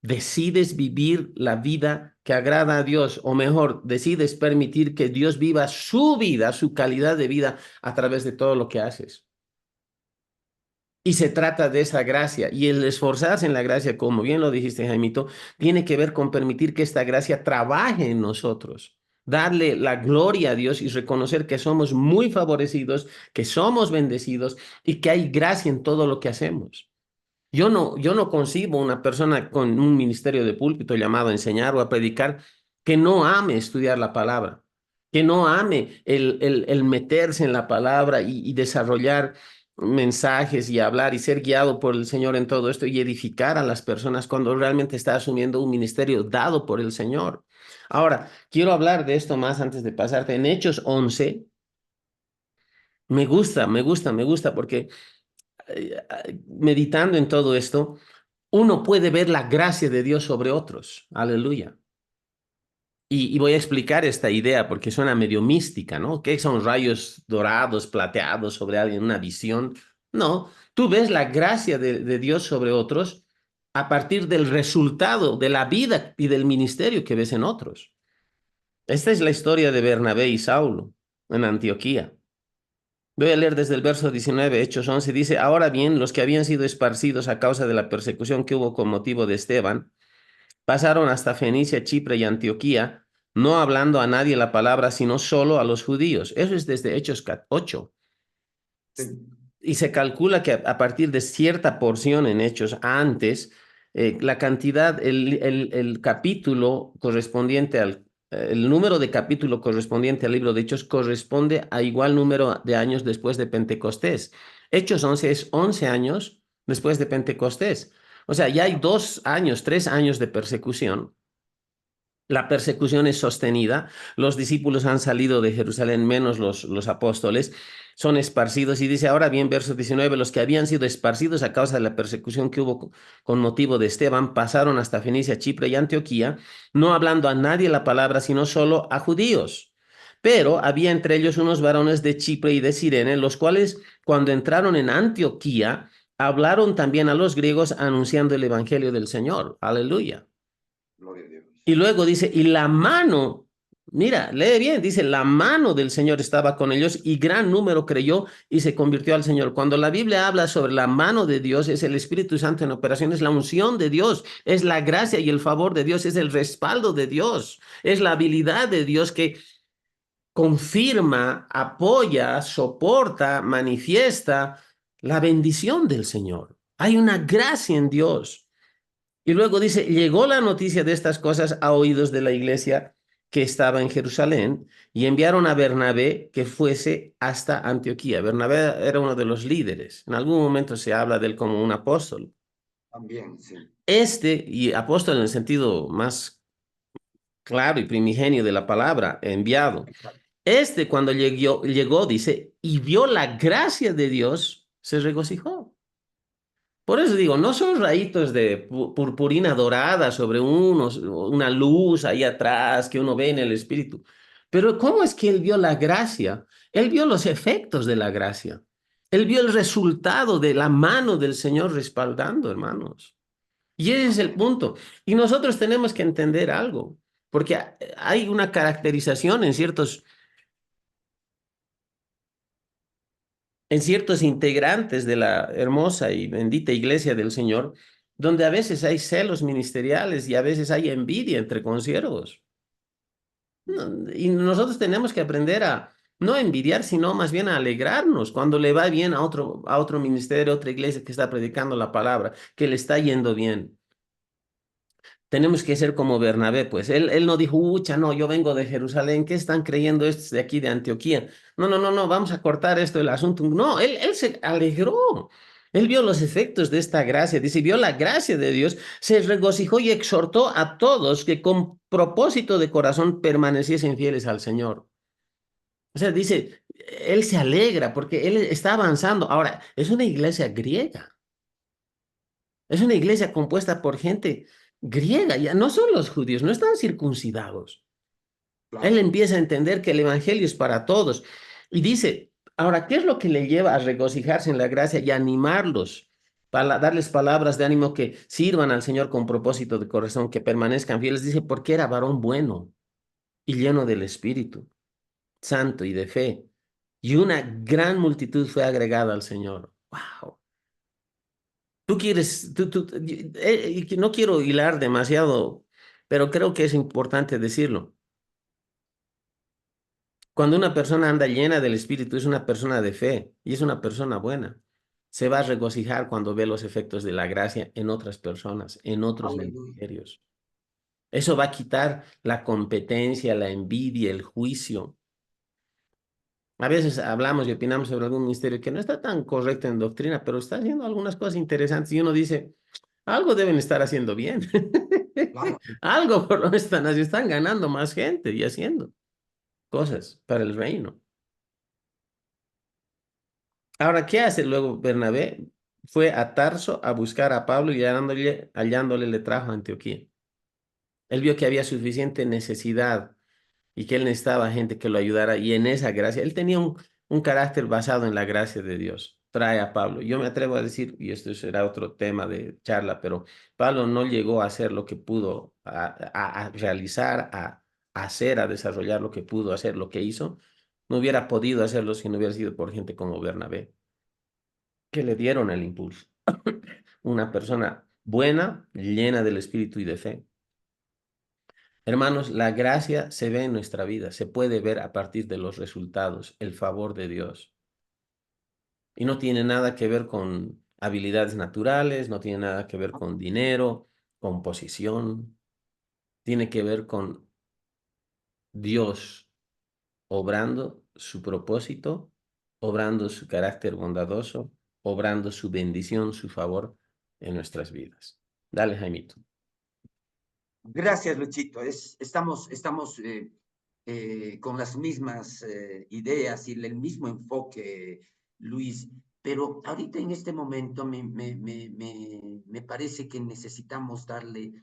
decides vivir la vida que agrada a Dios, o mejor, decides permitir que Dios viva su vida, su calidad de vida a través de todo lo que haces. Y se trata de esa gracia. Y el esforzarse en la gracia, como bien lo dijiste, Jaimito, tiene que ver con permitir que esta gracia trabaje en nosotros. Darle la gloria a Dios y reconocer que somos muy favorecidos, que somos bendecidos y que hay gracia en todo lo que hacemos. Yo no concibo una persona con un ministerio de púlpito llamado a enseñar o a predicar que no ame estudiar la palabra, que no ame el meterse en la palabra y desarrollar mensajes y hablar y ser guiado por el Señor en todo esto y edificar a las personas cuando realmente está asumiendo un ministerio dado por el Señor. Ahora, quiero hablar de esto más antes de pasarte. En Hechos 11, me gusta porque meditando en todo esto, uno puede ver la gracia de Dios sobre otros. Aleluya. Y voy a explicar esta idea porque suena medio mística, ¿no? ¿Qué son rayos dorados, plateados sobre alguien, una visión? No, tú ves la gracia de Dios sobre otros a partir del resultado de la vida y del ministerio que ves en otros. Esta es la historia de Bernabé y Saulo en Antioquía. Voy a leer desde el verso 19, Hechos 11, dice, ahora bien, los que habían sido esparcidos a causa de la persecución que hubo con motivo de Esteban, pasaron hasta Fenicia, Chipre y Antioquía, no hablando a nadie la palabra, sino solo a los judíos. Eso es desde Hechos 8. Sí, Y se calcula que a partir de cierta porción en Hechos antes, la cantidad, el capítulo correspondiente el número de capítulo correspondiente al libro de Hechos corresponde a igual número de años después de Pentecostés. Hechos 11 es 11 años después de Pentecostés. O sea, ya hay 2 años, 3 años de persecución. La persecución es sostenida, los discípulos han salido de Jerusalén, menos los apóstoles, son esparcidos. Y dice, ahora bien, verso 19, los que habían sido esparcidos a causa de la persecución que hubo con motivo de Esteban, pasaron hasta Fenicia, Chipre y Antioquía, no hablando a nadie la palabra, sino solo a judíos. Pero había entre ellos unos varones de Chipre y de Cirene, los cuales, cuando entraron en Antioquía, hablaron también a los griegos anunciando el evangelio del Señor. Aleluya. gloria a Dios. Y luego dice, y la mano Mira, lee bien, dice, la mano del Señor estaba con ellos y gran número creyó y se convirtió al Señor. Cuando la Biblia habla sobre la mano de Dios, es el Espíritu Santo en operación, es la unción de Dios, es la gracia y el favor de Dios, es el respaldo de Dios, es la habilidad de Dios que confirma, apoya, soporta, manifiesta la bendición del Señor. Hay una gracia en Dios. Y luego dice, llegó la noticia de estas cosas a oídos de la iglesia que estaba en Jerusalén y enviaron a Bernabé que fuese hasta Antioquía. Bernabé era uno de los líderes. En algún momento se habla de él como un apóstol. También, sí. Y apóstol en el sentido más claro y primigenio de la palabra, enviado. Exacto. Cuando llegó, dice, y vio la gracia de Dios, se regocijó. Por eso digo, no son rayitos de purpurina dorada sobre una luz ahí atrás que uno ve en el espíritu. Pero ¿cómo es que él vio la gracia? Él vio los efectos de la gracia. Él vio el resultado de la mano del Señor respaldando, hermanos. Y ese es el Amén. punto. Y nosotros tenemos que entender algo, porque hay una caracterización en ciertos integrantes de la hermosa y bendita iglesia del Señor, donde a veces hay celos ministeriales y a veces hay envidia entre consiervos. Y nosotros tenemos que aprender a no envidiar, sino más bien a alegrarnos cuando le va bien a otro ministerio, a otra iglesia que está predicando la palabra, que le está yendo bien. Tenemos que ser como Bernabé, pues él no dijo, ucha, no, yo vengo de Jerusalén, ¿qué están creyendo estos de aquí de Antioquía? No, no, no, no, vamos a cortar esto del asunto. No, él se alegró. Él vio los efectos de esta gracia, dice, vio la gracia de Dios, se regocijó y exhortó a todos que con propósito de corazón permaneciesen fieles al Señor. O sea, dice, él se alegra porque él está avanzando. Ahora, es una iglesia griega. Es una iglesia compuesta por gente griega, ya no son los judíos, no están circuncidados. Él Claro. empieza a entender que el evangelio es para todos y dice, ahora, ¿qué es lo que le lleva a regocijarse en la gracia y animarlos para darles palabras de ánimo que sirvan al Señor con propósito de corazón, que permanezcan fieles? Dice, porque era varón bueno y lleno del Espíritu Santo y de fe. Y una gran multitud fue agregada al Señor. ¡Wow! Tú quieres, y que no quiero hilar demasiado, pero creo que es importante decirlo. Cuando una persona anda llena del Espíritu, es una persona de fe y es una persona buena. Se va a regocijar cuando ve los efectos de la gracia en otras personas, en otros Aleluya. ministerios. Eso va a quitar la competencia, la envidia, el juicio. A veces hablamos y opinamos sobre algún ministerio que no está tan correcto en doctrina, pero está haciendo algunas cosas interesantes y uno dice, algo deben estar haciendo bien. Claro. Algo por lo están haciendo, están ganando más gente y haciendo cosas para el reino. Ahora, ¿qué hace luego Bernabé? Fue a Tarso a buscar a Pablo y hallándole le trajo a Antioquía. Él vio que había suficiente necesidad y que él necesitaba gente que lo ayudara y en esa gracia, él tenía un carácter basado en la gracia de Dios. Trae a Pablo. Yo me atrevo a decir, y esto será otro tema de charla, pero Pablo no llegó a hacer lo que pudo, a realizar, a hacer, a desarrollar lo que pudo hacer, lo que hizo. No hubiera podido hacerlo si no hubiera sido por gente como Bernabé, que le dieron el impulso. Una persona buena, llena del espíritu y de fe. Hermanos, la gracia se ve en nuestra vida, se puede ver a partir de los resultados, el favor de Dios. Y no tiene nada que ver con habilidades naturales, no tiene nada que ver con dinero, con posición, tiene que ver con Dios obrando su propósito, obrando su carácter bondadoso, obrando su bendición, su favor en nuestras vidas. Dale, Jaimito. Gracias, Luchito. Estamos con las mismas ideas y el mismo enfoque, Luis. Pero ahorita en este momento me parece que necesitamos darle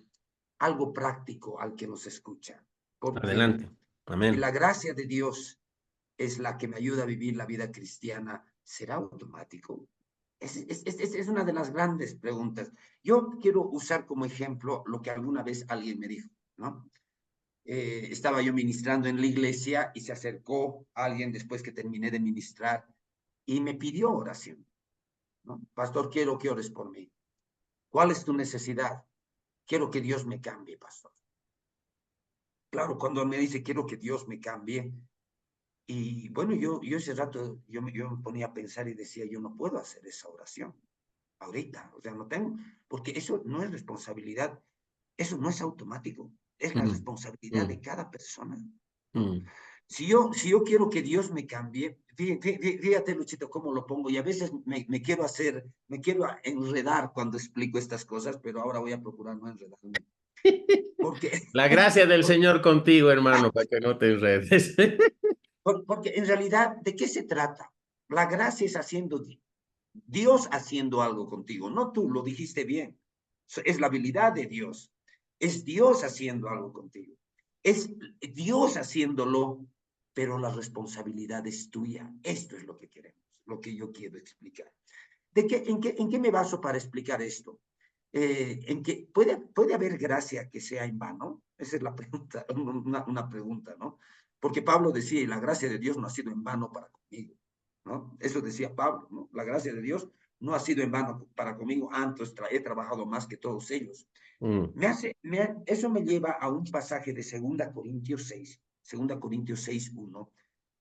algo práctico al que nos escucha, porque Adelante. si la Amén. gracia de Dios es la que me ayuda a vivir la vida cristiana, ¿será automático? Es una de las grandes preguntas. Yo quiero usar como ejemplo lo que alguna vez alguien me dijo, ¿no? estaba yo ministrando en la iglesia y se acercó alguien después que terminé de ministrar y me pidió oración, ¿no? Pastor, quiero que ores por mí. ¿Cuál es tu necesidad? Quiero que Dios me cambie, pastor. Claro, cuando me dice quiero que Dios me cambie, y bueno, yo ese rato, yo me ponía a pensar y decía, yo no puedo hacer esa oración ahorita, o sea, no tengo, porque eso no es responsabilidad, eso no es automático, es la Mm, responsabilidad de mm, cada persona, ¿no? mm. Si yo quiero que Dios me cambie, fíjate, Luchito, cómo lo pongo, y a veces me quiero enredar cuando explico estas cosas, pero ahora voy a procurar no enredarme, porque, La gracia del porque, Señor contigo, hermano, para que no te enredes. porque en realidad, ¿de qué se trata? La gracia es haciendo Dios haciendo algo contigo, no tú, lo dijiste bien. Es la habilidad de Dios. Es Dios haciendo algo contigo. Es Dios haciéndolo, pero la responsabilidad es tuya. Esto es lo que queremos, lo que yo quiero explicar. ¿En qué me baso para explicar esto? En que puede haber gracia que sea en vano. Esa es la pregunta, una pregunta, ¿no? Porque Pablo decía, y la gracia de Dios no ha sido en vano para conmigo, ¿no? Eso decía Pablo, ¿no? La gracia de Dios no ha sido en vano para conmigo, antes he trabajado más que todos ellos. Mm. Eso me lleva a un pasaje de 2 Corintios 6, 2 Corintios 6:1,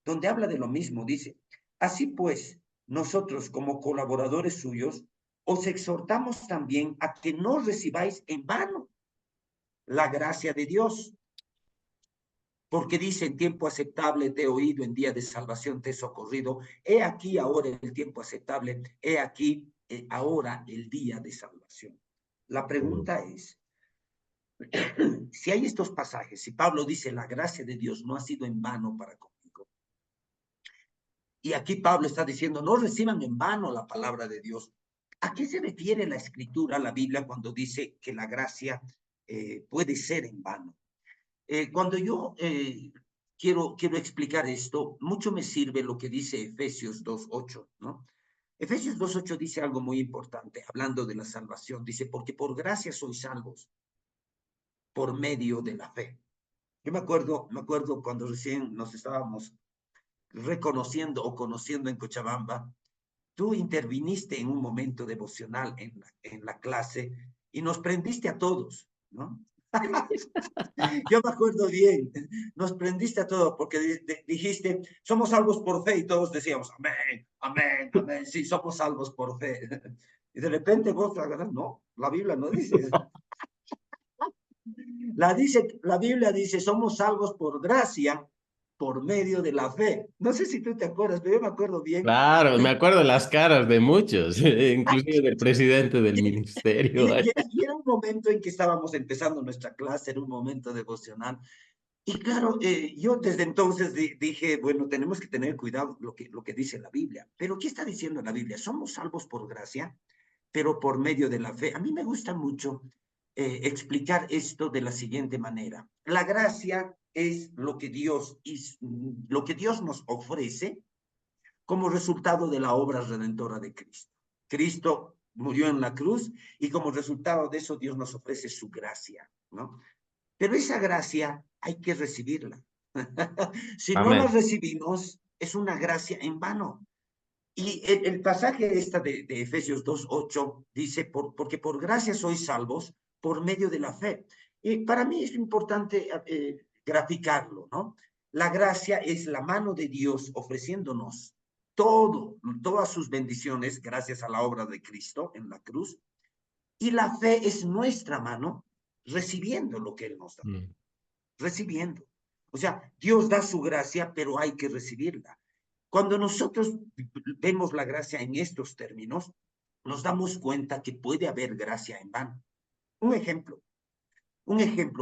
donde habla de lo mismo, dice, así pues, nosotros como colaboradores suyos, os exhortamos también a que no recibáis en vano la gracia de Dios, porque dice, en tiempo aceptable te he oído, en día de salvación te he socorrido, he aquí ahora el tiempo aceptable, he aquí ahora el día de salvación. La Mm. pregunta es, si hay estos pasajes, si Pablo dice, la gracia de Dios no ha sido en vano para conmigo, y aquí Pablo está diciendo, no reciban en vano la palabra de Dios, ¿a qué se refiere la escritura, la Biblia, cuando dice que la gracia puede ser en vano? Cuando yo quiero explicar esto, mucho me sirve lo que dice Efesios 2:8, ¿no? Efesios 2:8 dice algo muy importante, hablando de la salvación. Dice, porque por gracia sois salvos, por medio de la fe. Yo me acuerdo cuando recién nos estábamos reconociendo o conociendo en Cochabamba, tú interviniste en un momento devocional en la clase y nos prendiste a todos, ¿no? Yo me acuerdo bien, nos prendiste a todos porque dijiste, somos salvos por fe y todos decíamos, amén, amén, amén, sí, somos salvos por fe. Y de repente vos agarras, no, la Biblia no dice. La Biblia dice, somos salvos por gracia, por medio de la fe. No sé si tú te acuerdas, pero yo me acuerdo bien. Claro, me acuerdo las caras de muchos, inclusive del presidente del ministerio. Y era un momento en que estábamos empezando nuestra clase, era un momento devocional. Y claro, yo desde entonces dije, bueno, tenemos que tener cuidado lo que dice la Biblia. Pero ¿qué está diciendo la Biblia? Somos salvos por gracia, pero por medio de la fe. A mí me gusta mucho explicar esto de la siguiente manera. La gracia es lo que Dios nos ofrece como resultado de la obra redentora de Cristo. Cristo murió en la cruz y como resultado de eso Dios nos ofrece su gracia, ¿no? Pero esa gracia hay que recibirla. Si no la Amén. recibimos, es una gracia en vano. Y el pasaje esta de Efesios 2:8 dice, porque por gracia sois salvos por medio de la fe. Y para mí es importante graficarlo, ¿no? La gracia es la mano de Dios ofreciéndonos todas sus bendiciones gracias a la obra de Cristo en la cruz. Y la fe es nuestra mano recibiendo lo que Él nos da, Mm. recibiendo. O sea, Dios da su gracia, pero hay que recibirla. Cuando nosotros vemos la gracia en estos términos, nos damos cuenta que puede haber gracia en vano. Un ejemplo,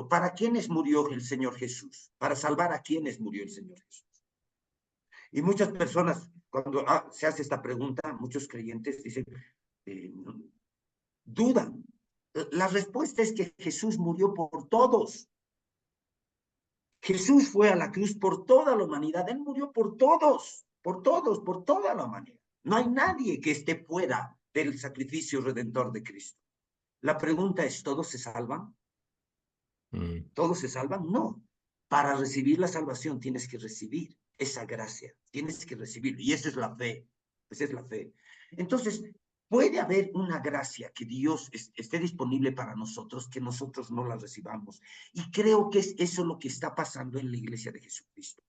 ¿para quiénes murió el Señor Jesús? Para salvar a quiénes murió el Señor Jesús. Y muchas personas, cuando se hace esta pregunta, muchos creyentes dicen, eh, dudan. La respuesta es que Jesús murió por todos. Jesús fue a la cruz por toda la humanidad. Él murió por todos, por toda la humanidad. No hay nadie que esté fuera del sacrificio redentor de Cristo. La pregunta es, ¿todos se salvan? Mm. ¿Todos se salvan? No. Para recibir la salvación tienes que recibir esa gracia, tienes que recibir, y eso es la fe, esa es la fe. Entonces, puede haber una gracia que Dios esté disponible para nosotros, que nosotros no la recibamos. Y creo que es eso lo que está pasando en la iglesia de Jesucristo.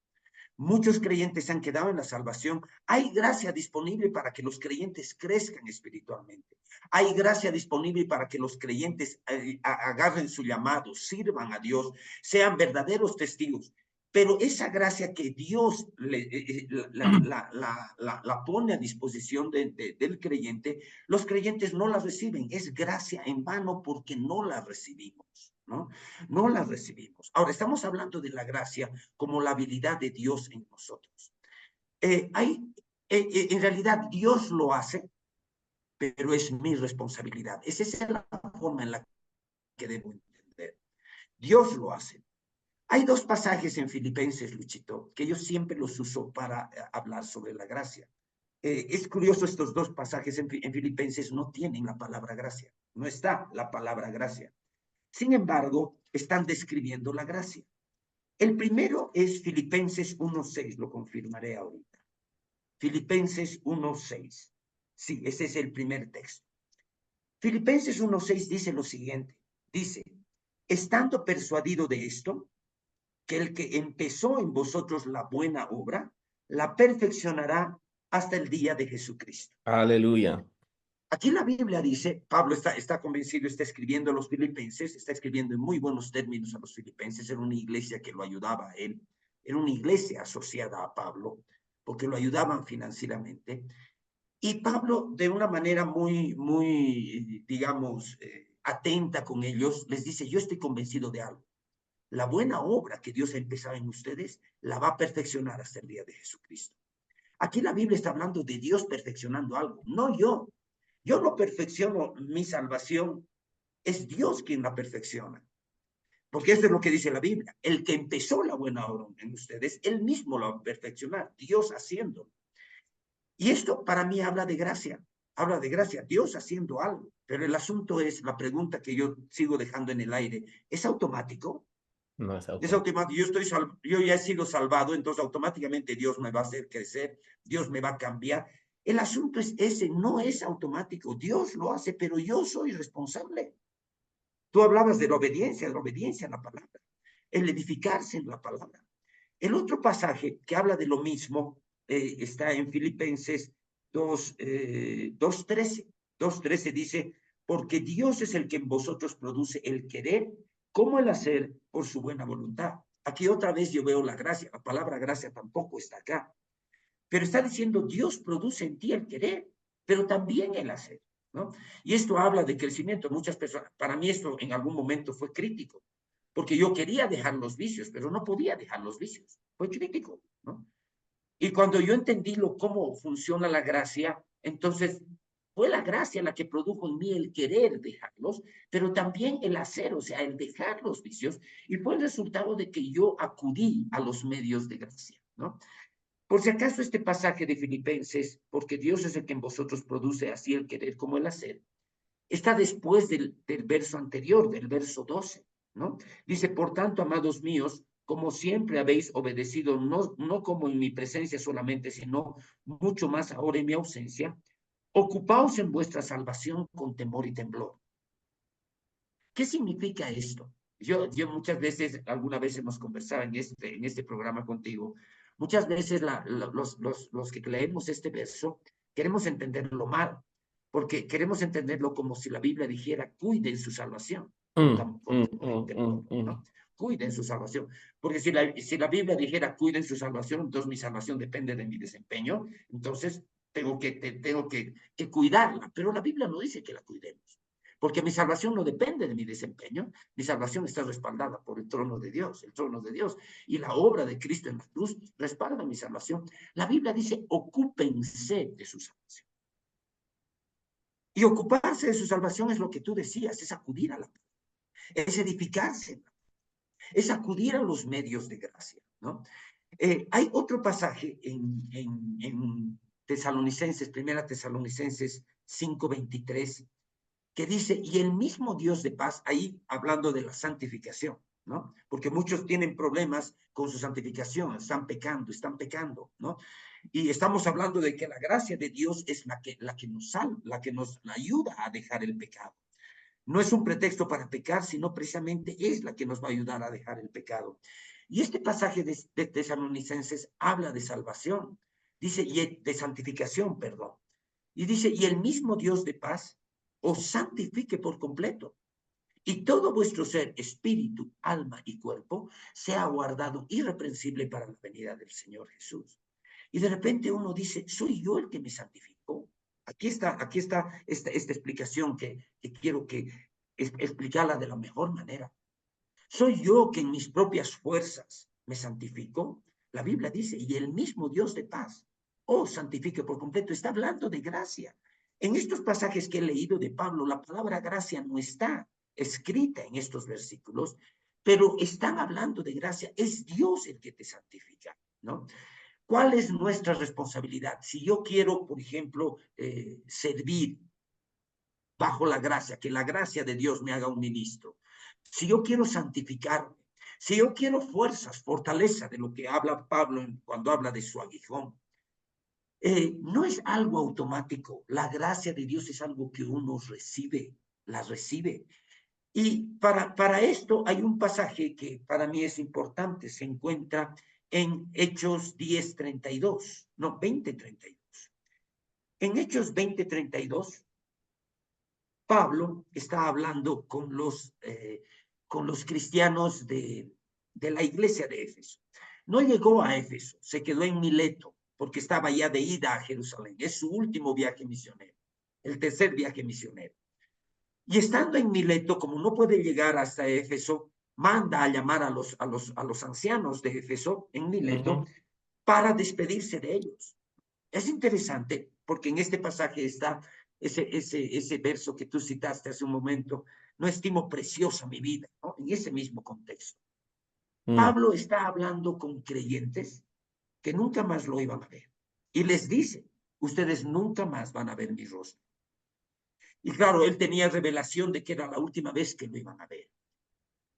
Muchos creyentes han quedado en la salvación. Hay gracia disponible para que los creyentes crezcan espiritualmente. Hay gracia disponible para que los creyentes agarren su llamado, sirvan a Dios, sean verdaderos testigos. Pero esa gracia que Dios la pone a disposición del creyente, los creyentes no la reciben. Es gracia en vano porque no la recibimos, ¿no? No la recibimos. Ahora, estamos hablando de la gracia como la habilidad de Dios en nosotros. En realidad, Dios lo hace, pero es mi responsabilidad. Esa es la forma en la que debo entender. Dios lo hace. Hay dos pasajes en Filipenses, Luchito, que yo siempre los uso para hablar sobre la gracia. Es curioso, estos dos pasajes en Filipenses no tienen la palabra gracia. No está la palabra gracia. Sin embargo, están describiendo la gracia. El primero es Filipenses 1:6, lo confirmaré ahorita. Filipenses 1:6. Sí, ese es el primer texto. Filipenses 1:6 dice lo siguiente. Dice, estando persuadido de esto, que el que empezó en vosotros la buena obra, la perfeccionará hasta el día de Jesucristo. Aleluya. Aquí la Biblia dice, Pablo está convencido, está escribiendo a los filipenses, está escribiendo en muy buenos términos a los filipenses, era una iglesia que lo ayudaba a él, era una iglesia asociada a Pablo, porque lo ayudaban financieramente. Y Pablo, de una manera muy, digamos, atenta con ellos, les dice, yo estoy convencido de algo. La buena obra que Dios ha empezado en ustedes, la va a perfeccionar hasta el día de Jesucristo. Aquí la Biblia está hablando de Dios perfeccionando algo, no yo. Yo no perfecciono mi salvación, es Dios quien la perfecciona. Porque esto es lo que dice la Biblia. El que empezó la buena obra en ustedes, él mismo la va a perfeccionar, Dios haciéndolo. Y esto para mí habla de gracia, Dios haciendo algo. Pero el asunto es, la pregunta que yo sigo dejando en el aire, ¿es automático? No es Es auto. automático, yo ya he sido salvado, entonces automáticamente Dios me va a hacer crecer, Dios me va a cambiar. El asunto es ese, no es automático, Dios lo hace, pero yo soy responsable. Tú hablabas de la obediencia a la palabra, el edificarse en la palabra. El otro pasaje que habla de lo mismo está en Filipenses 2:13. 2:13 dice, porque Dios es el que en vosotros produce el querer como el hacer por su buena voluntad. Aquí otra vez yo veo la gracia, la palabra gracia tampoco está acá, pero está diciendo Dios produce en ti el querer, pero también el hacer, ¿no? Y esto habla de crecimiento. Muchas personas, para mí esto en algún momento fue crítico, porque yo quería dejar los vicios, pero no podía dejar los vicios. Fue crítico, ¿no? Y cuando yo entendí cómo funciona la gracia, entonces fue la gracia la que produjo en mí el querer dejarlos, pero también el hacer, o sea, el dejar los vicios, y fue el resultado de que yo acudí a los medios de gracia, ¿no? Por si acaso este pasaje de Filipenses, porque Dios es el que en vosotros produce así el querer como el hacer, está después del verso anterior, del verso 12, ¿no? Dice, por tanto, amados míos, como siempre habéis obedecido, no como en mi presencia solamente, sino mucho más ahora en mi ausencia, ocupaos en vuestra salvación con temor y temblor. ¿Qué significa esto? Yo muchas veces, alguna vez hemos conversado en este programa contigo, muchas veces los que leemos este verso queremos entenderlo mal, porque queremos entenderlo como si la Biblia dijera, cuiden su salvación con temor y temblor, ¿no? Cuiden su salvación. Porque si la Biblia dijera, cuiden su salvación, entonces mi salvación depende de mi desempeño, entonces tengo que cuidarla. Pero la Biblia no dice que la cuidemos. Porque mi salvación no depende de mi desempeño, mi salvación está respaldada por el trono de Dios, y la obra de Cristo en la cruz respalda mi salvación. La Biblia dice, ocúpense de su salvación. Y ocuparse de su salvación es lo que tú decías, es acudir a la palabra, es edificarse, es acudir a los medios de gracia, ¿no? Hay otro pasaje en Tesalonicenses, primera Tesalonicenses 5:23, que dice, y el mismo Dios de paz, ahí hablando de la santificación, ¿no? Porque muchos tienen problemas con su santificación, están pecando, ¿no? Y estamos hablando de que la gracia de Dios es la que nos salva, la que nos ayuda a dejar el pecado. No es un pretexto para pecar, sino precisamente es la que nos va a ayudar a dejar el pecado. Y este pasaje de Tesalonicenses habla de salvación, dice, y de santificación, perdón. Y dice, y el mismo Dios de paz os santifique por completo, y todo vuestro ser, espíritu, alma y cuerpo, sea guardado irreprensible para la venida del Señor Jesús. Y de repente uno dice, soy yo el que me santificó. Aquí está esta explicación que quiero explicarla de la mejor manera. ¿Soy yo que en mis propias fuerzas me santifico? La Biblia dice, y el mismo Dios de paz os santifique por completo. Está hablando de gracia. En estos pasajes que he leído de Pablo, la palabra gracia no está escrita en estos versículos, pero están hablando de gracia. Es Dios el que te santifica, ¿no? ¿Cuál es nuestra responsabilidad? Si yo quiero, por ejemplo, servir bajo la gracia, que la gracia de Dios me haga un ministro. Si yo quiero santificarme, si yo quiero fuerzas, fortaleza, de lo que habla Pablo cuando habla de su aguijón, no es algo automático. La gracia de Dios es algo que uno recibe, la recibe. Y para esto hay un pasaje que para mí es importante, se encuentra en Hechos 10:32, no, 20:32. En Hechos 20:32, Pablo está hablando con los cristianos de la iglesia de Éfeso. No llegó a Éfeso, se quedó en Mileto, porque estaba ya de ida a Jerusalén. Es su último viaje misionero, el tercer viaje misionero. Y estando en Mileto, como no puede llegar hasta Éfeso, manda a llamar a los ancianos de Éfeso en Mileto para despedirse de ellos. Es interesante porque en este pasaje está ese verso que tú citaste hace un momento, no estimo preciosa mi vida, ¿no? En ese mismo contexto. Pablo está hablando con creyentes que nunca más lo iban a ver y les dice, ustedes nunca más van a ver mi rostro. Y claro, él tenía revelación de que era la última vez que lo iban a ver.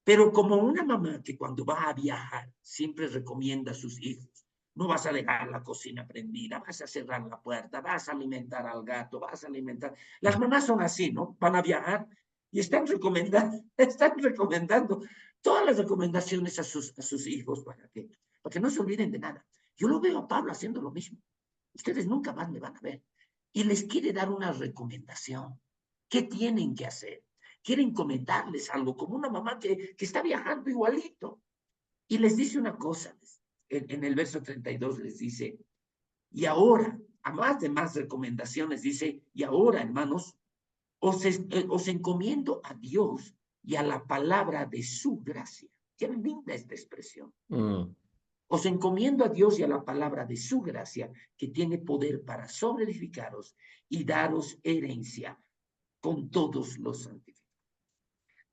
Pero como una mamá que cuando va a viajar siempre recomienda a sus hijos, no vas a dejar la cocina prendida, vas a cerrar la puerta, vas a alimentar al gato, vas a alimentar. Las mamás son así, ¿no? Van a viajar y están recomendando todas las recomendaciones a sus hijos para que no se olviden de nada. Yo lo veo a Pablo haciendo lo mismo. Ustedes nunca más me van a ver. Y les quiere dar una recomendación. ¿Qué tienen que hacer? Quiere encomendarles algo, como una mamá que está viajando igualito. Y les dice una cosa, en el verso 32 les dice, y ahora, a más recomendaciones, dice, y ahora, hermanos, os encomiendo a Dios y a la palabra de su gracia. Qué linda esta expresión. Os encomiendo a Dios y a la palabra de su gracia, que tiene poder para sobreedificaros y daros herencia con todos los santificados.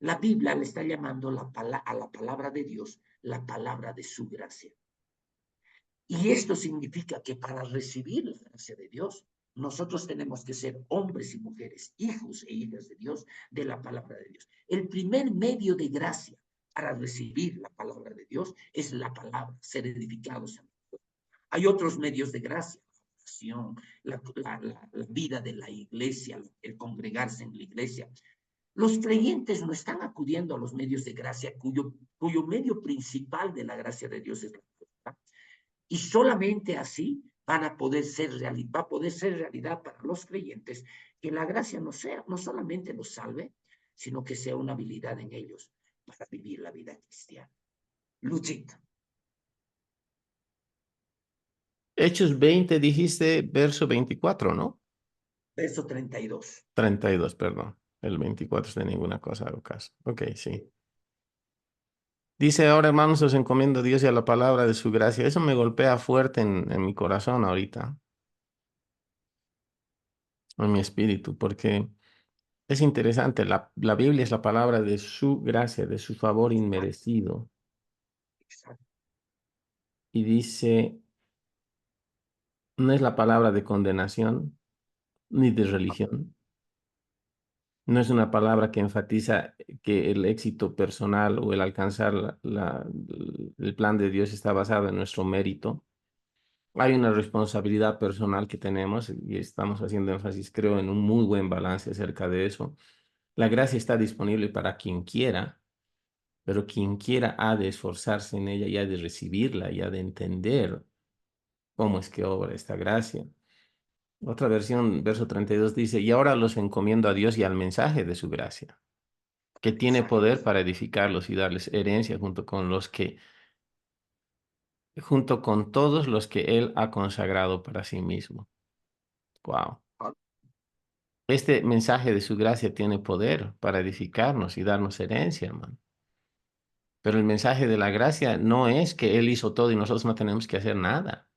La Biblia le está llamando a la palabra de Dios la palabra de su gracia. Y esto significa que para recibir la gracia de Dios, nosotros tenemos que ser hombres y mujeres, hijos e hijas de Dios, de la palabra de Dios. El primer medio de gracia para recibir la palabra de Dios es la palabra, ser edificados. Hay otros medios de gracia, la vida de la iglesia, el congregarse en la iglesia. Los creyentes no están acudiendo a los medios de gracia, cuyo medio principal de la gracia de Dios es la palabra. Y solamente así va a poder ser realidad para los creyentes que la gracia no solamente los salve, sino que sea una habilidad en ellos para vivir la vida cristiana. Luchito. Hechos 20, dijiste, verso 24, ¿no? Verso 32. 32, perdón. El 24 es de ninguna cosa, hago caso. Ok, sí. Dice, ahora hermanos, os encomiendo a Dios y a la palabra de su gracia. Eso me golpea fuerte en mi corazón ahorita, en mi espíritu, porque es interesante. La Biblia es la palabra de su gracia, de su favor inmerecido. Exacto. Y dice, no es la palabra de condenación ni de religión. No es una palabra que enfatiza que el éxito personal o el alcanzar el plan de Dios está basado en nuestro mérito. Hay una responsabilidad personal que tenemos y estamos haciendo énfasis, creo, en un muy buen balance acerca de eso. La gracia está disponible para quien quiera, pero quien quiera ha de esforzarse en ella y ha de recibirla y ha de entender cómo es que obra esta gracia. Otra versión, verso 32 dice, y ahora los encomiendo a Dios y al mensaje de su gracia, que tiene mensaje de poder su- para edificarlos y darles herencia junto con todos los que Él ha consagrado para sí mismo. Wow. Este mensaje de su gracia tiene poder para edificarnos y darnos herencia, hermano. Pero el mensaje de la gracia no es que Él hizo todo y nosotros no tenemos que hacer nada.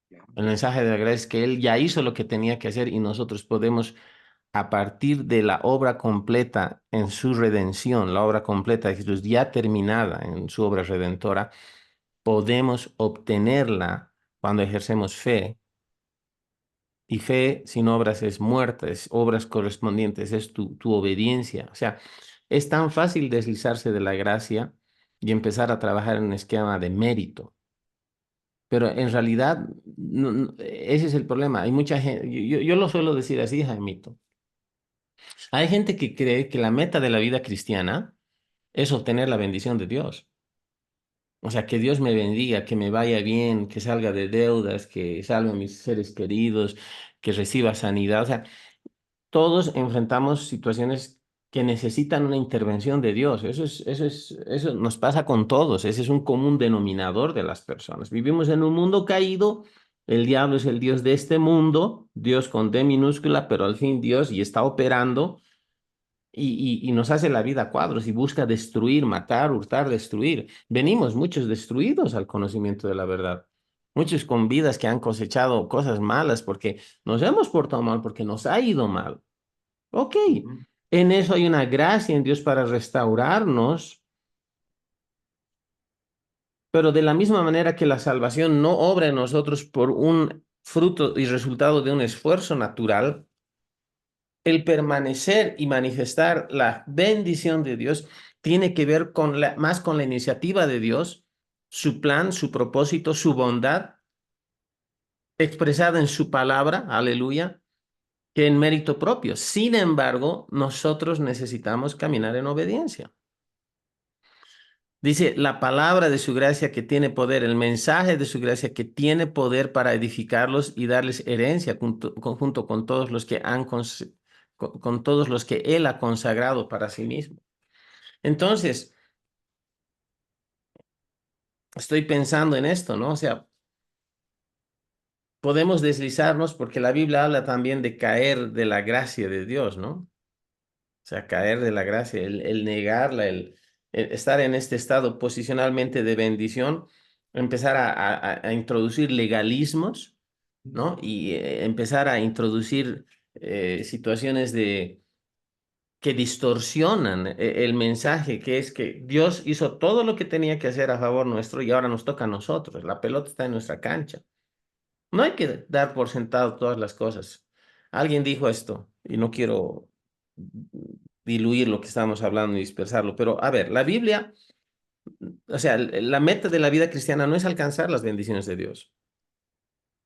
Ya, El mensaje de la gracia es que Él ya hizo lo que tenía que hacer y nosotros podemos, a partir de la obra completa en su redención, la obra completa de Jesús ya terminada en su obra redentora, podemos obtenerla cuando ejercemos fe. Y fe sin obras es muerta, es obras correspondientes, es tu obediencia. O sea, es tan fácil deslizarse de la gracia y empezar a trabajar en un esquema de mérito. Pero en realidad, ese es el problema. Hay mucha gente, yo lo suelo decir así, Jaimito. Hay gente que cree que la meta de la vida cristiana es obtener la bendición de Dios. O sea, que Dios me bendiga, que me vaya bien, que salga de deudas, que salve a mis seres queridos, que reciba sanidad. O sea, todos enfrentamos situaciones que necesitan una intervención de Dios. Eso nos pasa con todos. Ese es un común denominador de las personas. Vivimos en un mundo caído. El diablo es el Dios de este mundo, Dios con D minúscula, pero al fin Dios y está operando y nos hace la vida a cuadros y busca destruir, matar, hurtar, destruir. Venimos muchos destruidos al conocimiento de la verdad. Muchos con vidas que han cosechado cosas malas porque nos hemos portado mal, porque nos ha ido mal. Ok, ujú, en eso hay una gracia en Dios para restaurarnos, pero de la misma manera que la salvación no obra en nosotros por un fruto y resultado de un esfuerzo natural, el permanecer y manifestar la bendición de Dios tiene que ver más con la iniciativa de Dios, su plan, su propósito, su bondad expresada en su palabra, aleluya, que en mérito propio. Sin embargo, nosotros necesitamos caminar en obediencia. Dice la palabra de su gracia que tiene poder, el mensaje de su gracia que tiene poder para edificarlos y darles herencia junto con todos los que con todos los que Él ha consagrado para sí mismo. Entonces, estoy pensando en esto, ¿no? O sea, podemos deslizarnos porque la Biblia habla también de caer de la gracia de Dios, ¿no? O sea, caer de la gracia, el negarla, el estar en este estado posicionalmente de bendición, empezar a introducir legalismos, ¿no? Y empezar a introducir situaciones que distorsionan el mensaje, que es que Dios hizo todo lo que tenía que hacer a favor nuestro y ahora nos toca a nosotros. La pelota está en nuestra cancha. No hay que dar por sentado todas las cosas. Alguien dijo esto y no quiero diluir lo que estamos hablando y dispersarlo, pero a ver, la Biblia, o sea, la meta de la vida cristiana no es alcanzar las bendiciones de Dios,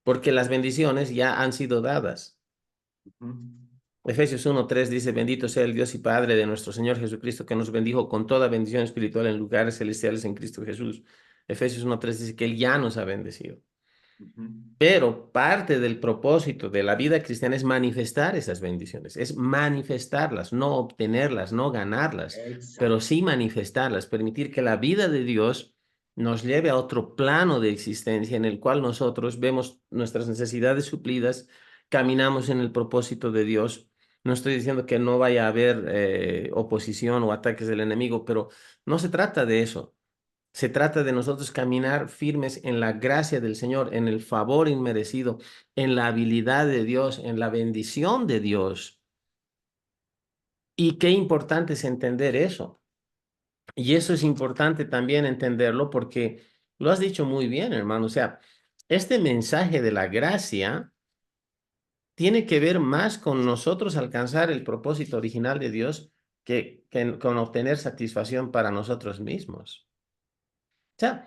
porque las bendiciones ya han sido dadas. ujú. Efesios 1:3 dice, bendito sea el Dios y Padre de nuestro Señor Jesucristo, que nos bendijo con toda bendición espiritual en lugares celestiales en Cristo Jesús. Efesios 1:3 dice que Él ya nos ha bendecido. Ujú. Pero parte del propósito de la vida cristiana es manifestar esas bendiciones, es manifestarlas, no obtenerlas, no ganarlas, pero Exacto. sí manifestarlas, permitir que la vida de Dios nos lleve a otro plano de existencia en el cual nosotros vemos nuestras necesidades suplidas, caminamos en el propósito de Dios. No estoy diciendo que no vaya a haber oposición o ataques del enemigo, pero no se trata de eso. Se trata de nosotros caminar firmes en la gracia del Señor, en el favor inmerecido, en la habilidad de Dios, en la bendición de Dios. Y qué importante es entender eso. Y eso es importante también entenderlo porque lo has dicho muy bien, hermano. O sea, este mensaje de la gracia tiene que ver más con nosotros alcanzar el propósito original de Dios que con obtener satisfacción para nosotros mismos. O sea,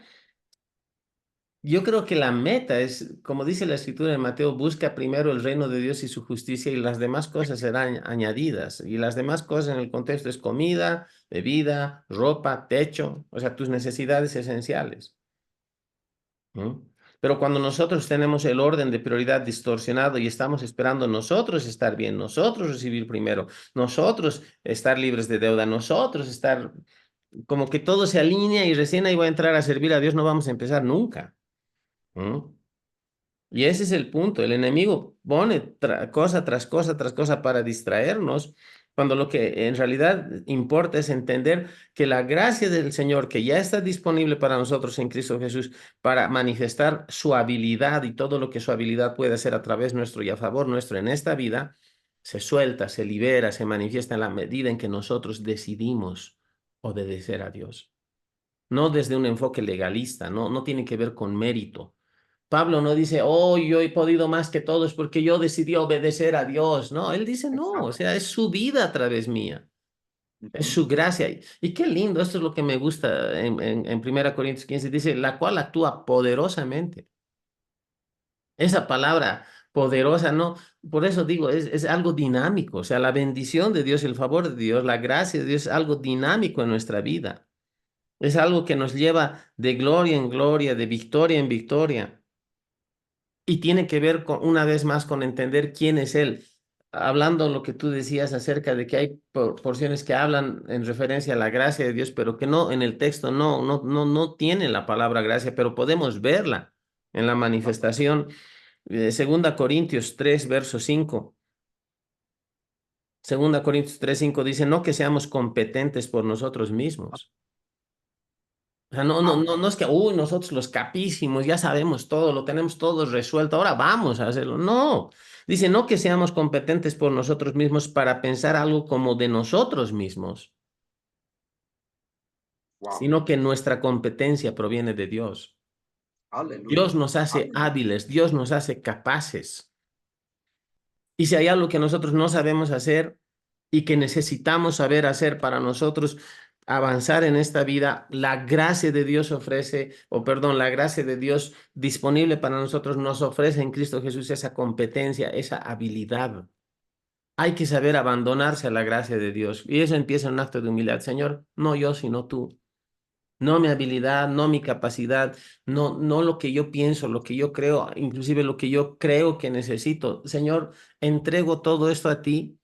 yo creo que la meta es, como dice la escritura en Mateo, busca primero el reino de Dios y su justicia y las demás cosas serán añadidas. Y las demás cosas en el contexto es comida, bebida, ropa, techo, o sea, tus necesidades esenciales. ¿Mm? Pero cuando nosotros tenemos el orden de prioridad distorsionado y estamos esperando nosotros estar bien, nosotros recibir primero, nosotros estar libres de deuda, nosotros estar como que todo se alinea y recién ahí va a entrar a servir a Dios, no vamos a empezar nunca. ¿Mm? Y ese es el punto. El enemigo pone cosa tras cosa tras cosa para distraernos, cuando lo que en realidad importa es entender que la gracia del Señor, que ya está disponible para nosotros en Cristo Jesús, para manifestar su habilidad y todo lo que su habilidad puede hacer a través nuestro y a favor nuestro en esta vida, se suelta, se libera, se manifiesta en la medida en que nosotros decidimos obedecer a Dios. No desde un enfoque legalista, no tiene que ver con mérito. Pablo no dice, oh, yo he podido más que todos porque yo decidí obedecer a Dios. No, él dice, no, o Exacto. sea, es su vida a través mía, es Ujú. su gracia. Y qué lindo, esto es lo que me gusta en 1 Corintios 15, dice, la cual actúa poderosamente. Esa palabra poderosa, no, por eso digo, es algo dinámico, o sea, la bendición de Dios, el favor de Dios, la gracia de Dios es algo dinámico en nuestra vida. Es algo que nos lleva de gloria en gloria, de victoria en victoria. Y tiene que ver con, una vez más, con entender quién es Él. Hablando lo que tú decías acerca de que hay porciones que hablan en referencia a la gracia de Dios, pero que no, en el texto no tiene la palabra gracia, pero podemos verla en la manifestación. Segunda Corintios 3, verso 5. Segunda Corintios 3, 5 dice, no que seamos competentes por nosotros mismos. O sea, Wow. no es que, uy, nosotros los capísimos, ya sabemos todo, lo tenemos todo resuelto, ahora vamos a hacerlo. No, dice, no que seamos competentes por nosotros mismos para pensar algo como de nosotros mismos, Wow. sino que nuestra competencia proviene de Dios. Dios Aleluya. nos hace Aleluya. hábiles, Dios nos hace capaces. Y si hay algo que nosotros no sabemos hacer y que necesitamos saber hacer para nosotros avanzar en esta vida, la gracia de Dios ofrece, o perdón, la gracia de Dios disponible para nosotros nos ofrece en Cristo Jesús esa competencia, esa habilidad. Hay que saber abandonarse a la gracia de Dios. Y eso empieza en un acto de humildad. Señor, no yo, sino tú. No mi habilidad, no mi capacidad, no lo que yo pienso, lo que yo creo, inclusive lo que yo creo que necesito. Señor, entrego todo esto a ti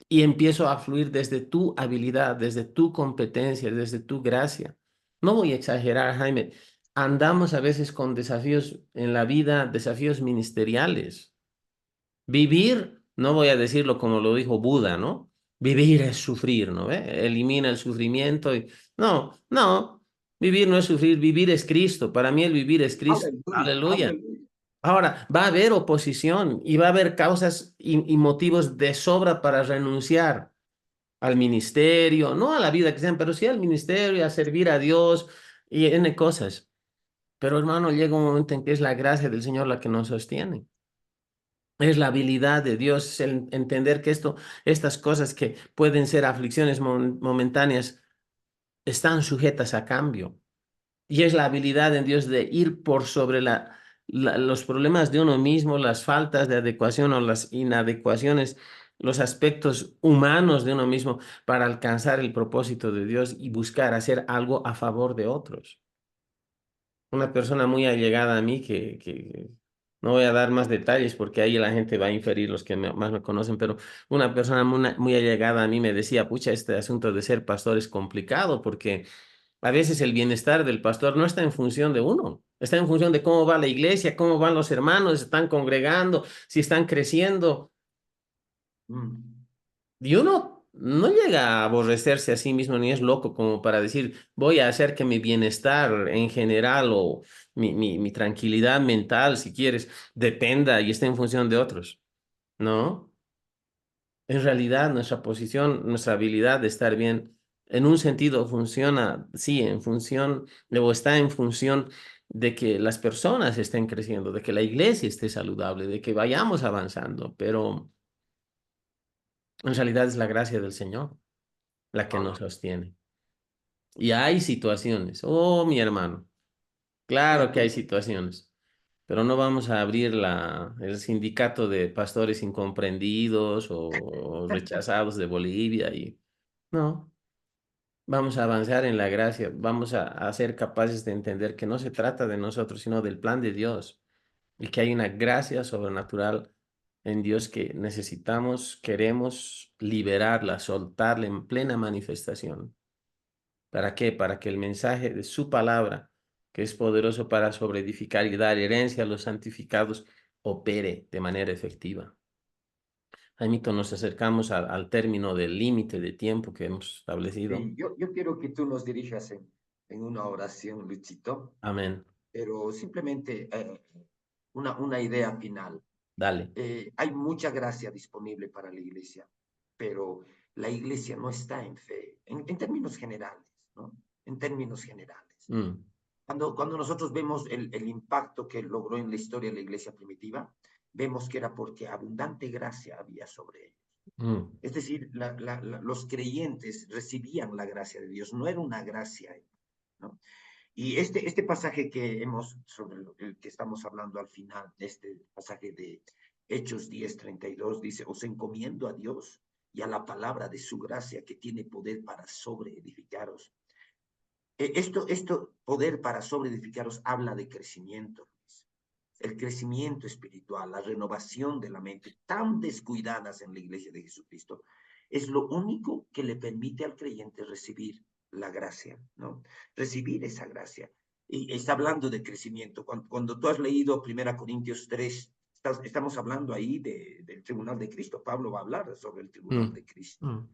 y empiezo a fluir desde tu habilidad, desde tu competencia, desde tu gracia. No voy a exagerar, Jaime. Andamos a veces con desafíos en la vida, desafíos ministeriales. Vivir, no voy a decirlo como lo dijo Buda, ¿no? Vivir es sufrir, ¿no ve? Elimina el sufrimiento. No, vivir no es sufrir, vivir es Cristo. Para mí el vivir es Cristo. Aleluya. Aleluya. Aleluya. Ahora, va a haber oposición y va a haber causas y motivos de sobra para renunciar al ministerio, no a la vida cristiana, pero sí al ministerio, a servir a Dios y N cosas. Pero hermano, llega un momento en que es la gracia del Señor la que nos sostiene. Es la habilidad de Dios, es el entender que estas cosas que pueden ser aflicciones momentáneas están sujetas a cambio. Y es la habilidad en Dios de ir por sobre los problemas de uno mismo, las faltas de adecuación o las inadecuaciones, los aspectos humanos de uno mismo para alcanzar el propósito de Dios y buscar hacer algo a favor de otros. Una persona muy allegada a mí que no voy a dar más detalles porque ahí la gente va a inferir los que más me conocen, pero una persona muy allegada a mí me decía, pucha, este asunto de ser pastor es complicado porque a veces el bienestar del pastor no está en función de uno, está en función de cómo va la iglesia, cómo van los hermanos, se están congregando, si están creciendo. Mm. Y uno no llega a aborrecerse a sí mismo ni es loco como para decir, voy a hacer que mi bienestar en general o mi tranquilidad mental, si quieres, dependa y esté en función de otros. No, en realidad nuestra posición, nuestra habilidad de estar bien, en un sentido funciona, sí, en función, o está en función de que las personas estén creciendo, de que la iglesia esté saludable, de que vayamos avanzando, pero En realidad es la gracia del Señor la que nos Ah, sostiene. Y hay situaciones, oh mi hermano, claro que hay situaciones, pero no vamos a abrir el sindicato de pastores incomprendidos o rechazados de Bolivia y no, vamos a avanzar en la gracia, vamos a ser capaces de entender que no se trata de nosotros, sino del plan de Dios y que hay una gracia sobrenatural en Dios que necesitamos, queremos liberarla, soltarla en plena manifestación. ¿Para qué? Para que el mensaje de su palabra, que es poderoso para sobreedificar y dar herencia a los santificados, opere de manera efectiva. Jaimito, nos acercamos al término del límite de tiempo que hemos establecido. sí, yo quiero que tú nos dirijas en una oración, Luchito, Amén. pero simplemente una idea final. Dale. Hay mucha gracia disponible para la iglesia, pero la iglesia no está en fe, en términos generales, ¿no? En términos generales. Mm, Cuando nosotros vemos el impacto que logró en la historia de la iglesia primitiva, vemos que era porque abundante gracia había sobre ellos. mm, Es decir, los creyentes recibían la gracia de Dios, no era una gracia, ¿no? Y este pasaje que sobre el que estamos hablando al final, este pasaje de Hechos 10:32, dice, os encomiendo a Dios y a la palabra de su gracia que tiene poder para sobreedificaros. Esto poder para sobreedificaros habla de crecimiento, Luis. El crecimiento espiritual, la renovación de la mente, tan descuidadas en la iglesia de Jesucristo, es lo único que le permite al creyente recibir la gracia, ¿no? Recibir esa gracia. Y está hablando de crecimiento. Cuando tú has leído 1 Corintios 3, estamos hablando ahí del tribunal de Cristo. Pablo va a hablar sobre el tribunal mm, de Cristo. mm,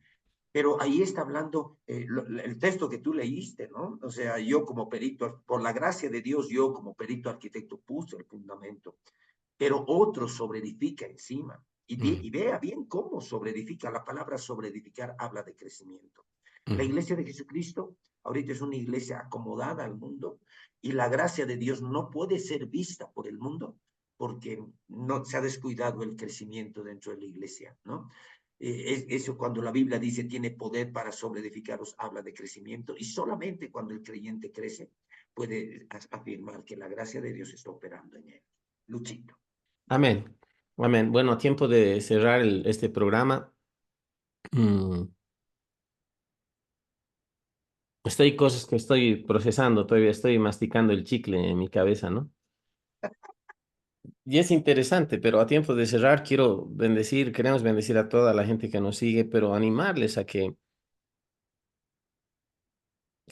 Pero ahí está hablando el texto que tú leíste, ¿no? O sea, yo como perito, por la gracia de Dios, yo como perito arquitecto puse el fundamento, pero otro sobreedifica encima. mm, Y vea bien cómo sobreedifica. La palabra sobreedificar habla de crecimiento. La mm. iglesia de Jesucristo ahorita es una iglesia acomodada al mundo y la gracia de Dios no puede ser vista por el mundo porque no se ha descuidado el crecimiento dentro de la iglesia, ¿no? Eso cuando la Biblia dice tiene poder para sobreedificaros, habla de crecimiento y solamente cuando el creyente crece puede afirmar que la gracia de Dios está operando en él. Luchito. Amén. Amén. Bueno, a tiempo de cerrar este programa, mm, estoy cosas que estoy procesando, todavía estoy masticando el chicle en mi cabeza, ¿no? Y es interesante, pero a tiempo de cerrar queremos bendecir a toda la gente que nos sigue, pero animarles a que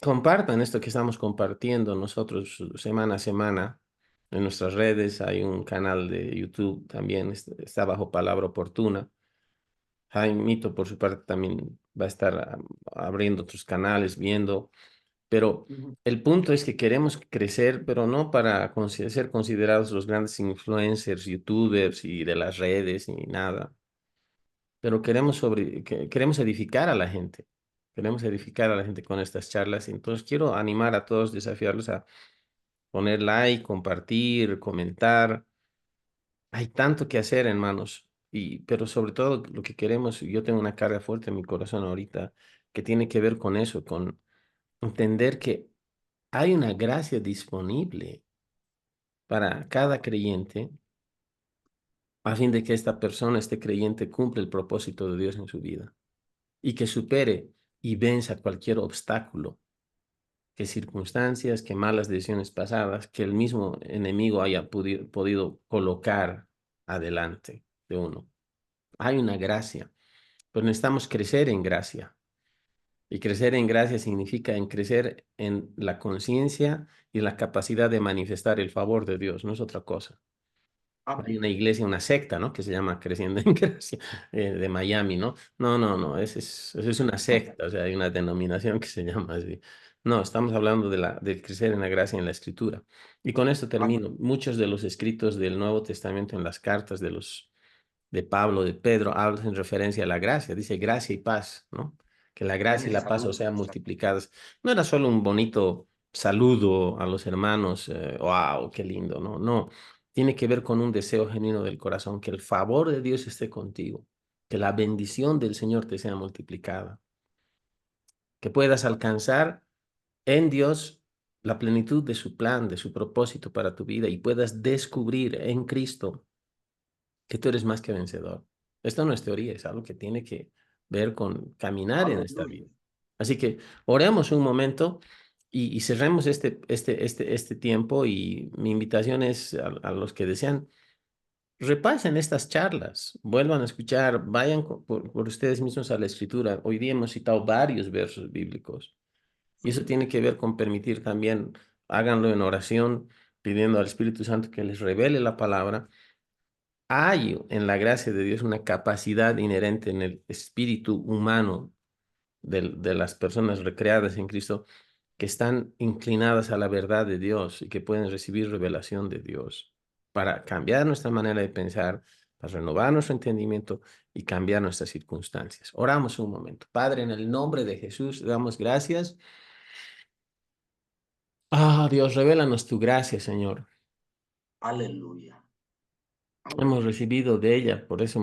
compartan esto que estamos compartiendo nosotros semana a semana en nuestras redes. Hay un canal de YouTube también, está bajo Palabra Oportuna. Jaimito, por su parte, también va a estar abriendo otros canales, viendo, pero Ujú. el punto es que queremos crecer, pero no para ser considerados los grandes influencers, youtubers y de las redes ni nada, pero queremos edificar a la gente. Queremos edificar a la gente con estas charlas. Entonces quiero animar a todos, desafiarlos a poner like, compartir, comentar. Hay tanto que hacer, hermanos. Pero sobre todo lo que queremos, yo tengo una carga fuerte en mi corazón ahorita que tiene que ver con eso, con entender que hay una gracia disponible para cada creyente a fin de que esta persona, este creyente, cumpla el propósito de Dios en su vida y que supere y venza cualquier obstáculo, que circunstancias, que malas decisiones pasadas, que el mismo enemigo haya podido colocar adelante de uno. Hay una gracia, pero necesitamos crecer en gracia. Y crecer en gracia significa en crecer en la conciencia y la capacidad de manifestar el favor de Dios, no es otra cosa. Hay Amén. una iglesia, una secta, ¿no? Que se llama Creciendo en Gracia, de Miami, ¿no? No, no, no, esa es una secta, o sea, hay una denominación que se llama así. No, estamos hablando del crecer en la gracia en la escritura. Y con esto Amén. termino. Muchos de los escritos del Nuevo Testamento en las cartas de Pablo, de Pedro, hablan en referencia a la gracia. Dice gracia y paz, ¿no? Que la gracia y Amén. la paz os Salud. sean multiplicadas. No era solo un bonito saludo a los hermanos, wow, qué lindo, no, no. Tiene que ver con un deseo genuino del corazón, que el favor de Dios esté contigo. Que la bendición del Señor te sea multiplicada, que puedas alcanzar en Dios la plenitud de su plan, de su propósito para tu vida y puedas descubrir en Cristo que tú eres más que vencedor. Esto no es teoría, es algo que tiene que ver con caminar en esta Aleluya. vida. Así que oremos un momento y cerremos este tiempo y mi invitación es a los que desean, repasen estas charlas, vuelvan a escuchar, vayan por ustedes mismos a la escritura. Hoy día hemos citado varios versos bíblicos y eso Sí. tiene que ver con permitir también, háganlo en oración, pidiendo al Espíritu Santo que les revele la palabra. Hay en la gracia de Dios una capacidad inherente en el espíritu humano de las personas recreadas en Cristo que están inclinadas a la verdad de Dios y que pueden recibir revelación de Dios para cambiar nuestra manera de pensar, para renovar nuestro entendimiento y cambiar nuestras circunstancias. Oramos un momento. Padre, en el nombre de Jesús, damos gracias. Dios, revélanos tu gracia, Señor. Aleluya. Hemos Aleluya. recibido de ella, por eso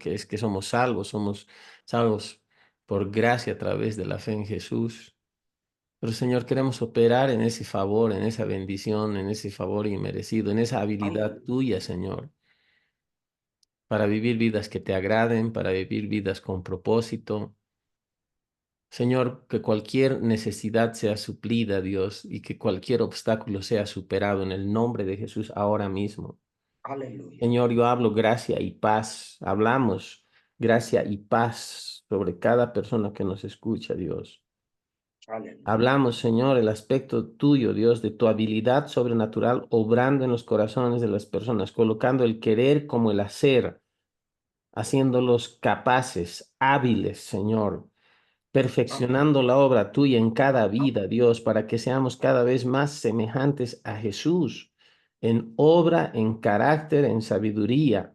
es que somos salvos por gracia a través de la fe en Jesús. Pero Señor, queremos operar en ese favor, en esa bendición, en ese favor inmerecido, en esa habilidad Aleluya. tuya, Señor, para vivir vidas que te agraden, para vivir vidas con propósito. Señor, que cualquier necesidad sea suplida, Dios, y que cualquier obstáculo sea superado en el nombre de Jesús ahora mismo. Aleluya. Señor, yo hablo gracia y paz. Hablamos gracia y paz sobre cada persona que nos escucha, Dios. Aleluya. Hablamos, Señor, el aspecto tuyo, Dios, de tu habilidad sobrenatural obrando en los corazones de las personas, colocando el querer como el hacer, haciéndolos capaces, hábiles, Señor, Amén. perfeccionando la obra tuya en cada vida, Dios, para que seamos cada vez más semejantes a Jesús, en obra, en carácter, en sabiduría,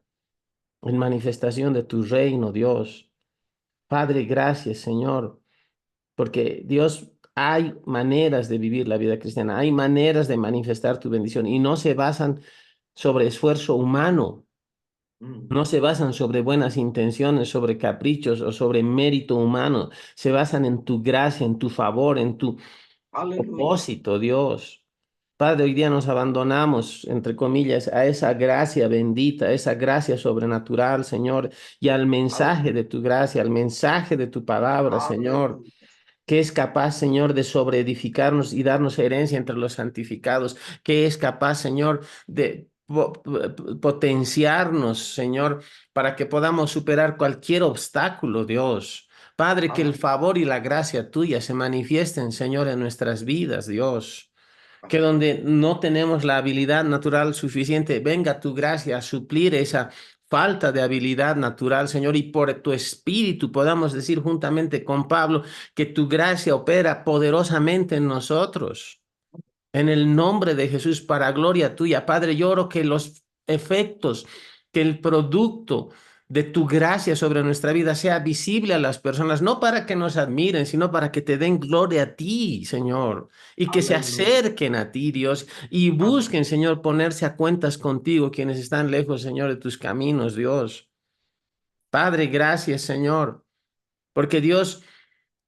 en manifestación de tu reino, Dios. Padre, gracias, Señor, porque Dios, hay maneras de vivir la vida cristiana, hay maneras de manifestar tu bendición y no se basan sobre esfuerzo humano, Mm. no se basan sobre buenas intenciones, sobre caprichos o sobre mérito humano, se basan en tu gracia, en tu favor, en tu Aleluya. propósito, Dios. Padre, hoy día nos abandonamos, entre comillas, a esa gracia bendita, a esa gracia sobrenatural, Señor, y al mensaje Aleluya. de tu gracia, al mensaje de tu palabra, Señor, Aleluya. que es capaz, Señor, de sobreedificarnos y darnos herencia entre los santificados, que es capaz, Señor, de potenciarnos, Señor, para que podamos superar cualquier obstáculo, Dios. Padre, que el Amén. favor y la gracia tuya se manifiesten, Señor, en nuestras vidas, Dios. Que Amén. donde no tenemos la habilidad natural suficiente, venga tu gracia a suplir esa falta de habilidad natural, Señor, y por tu espíritu podamos decir juntamente con Pablo que tu gracia opera poderosamente en nosotros. En el nombre de Jesús, para gloria tuya, Padre, yo oro que los efectos, que el producto de tu gracia sobre nuestra vida sea visible a las personas, no para que nos admiren, sino para que te den gloria a ti, Señor, y que se Aleluya. acerquen a ti, Dios, y Amén. busquen, Señor, ponerse a cuentas contigo, quienes están lejos, Señor, de tus caminos, Dios. Padre, gracias, Señor, porque Dios,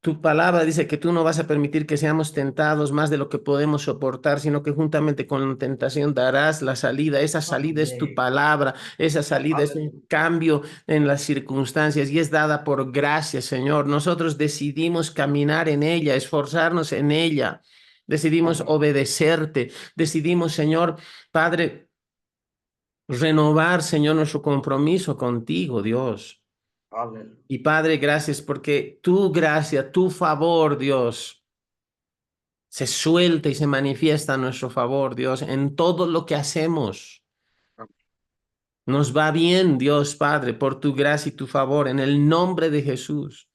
tu palabra dice que tú no vas a permitir que seamos tentados más de lo que podemos soportar, sino que juntamente con la tentación darás la salida. Esa salida es tu Amén. palabra, esa salida es un Aleluya. cambio en las circunstancias y es dada por gracia, Señor. Nosotros decidimos caminar en ella, esforzarnos en ella. Decidimos Amén. obedecerte. Decidimos, Señor, Padre, renovar, Señor, nuestro compromiso contigo, Dios. Aleluya. Y Padre, gracias porque tu gracia, tu favor, Dios, se suelta y se manifiesta a nuestro favor, Dios, en todo lo que hacemos. Nos va bien, Dios Padre, por tu gracia y tu favor, en el nombre de Jesús.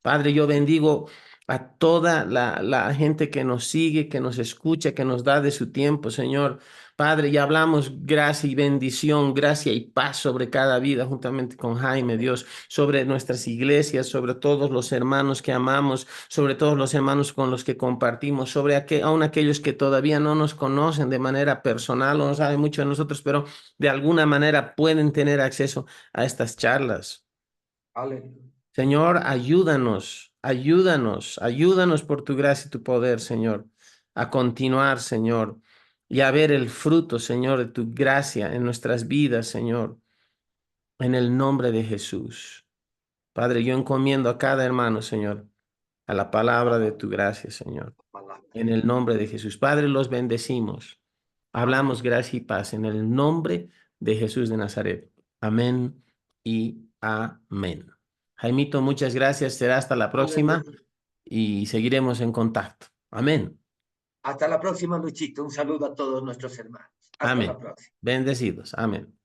Padre, yo Sí. bendigo a toda la gente que nos sigue, que nos escucha, que nos da de su tiempo, Señor. Padre, ya hablamos gracia y bendición, gracia y paz sobre cada vida, juntamente con Jaime, Amén. Dios, sobre nuestras iglesias, sobre todos los hermanos que amamos, sobre todos los hermanos con los que compartimos, sobre aún aquellos que todavía no nos conocen de manera personal o no saben mucho de nosotros, pero de alguna manera pueden tener acceso a estas charlas. Aleluya. Señor, ayúdanos, ayúdanos, ayúdanos por tu gracia y tu poder, Señor, a continuar, Señor, y a ver el fruto, Señor, de tu gracia en nuestras vidas, Señor, en el nombre de Jesús. Padre, yo encomiendo a cada hermano, Señor, a la palabra de tu gracia, Señor, Palabra en de el Dios. nombre de Jesús. Padre, los bendecimos. Amén. Hablamos gracia y paz en el nombre de Jesús de Nazaret. Amén y amén. Jaimito, muchas gracias. Será hasta la próxima Aleluya. y seguiremos en contacto. Amén. Hasta la próxima, Luchito. Un saludo a todos nuestros hermanos. Hasta la Amén. próxima. Bendecidos. Amén.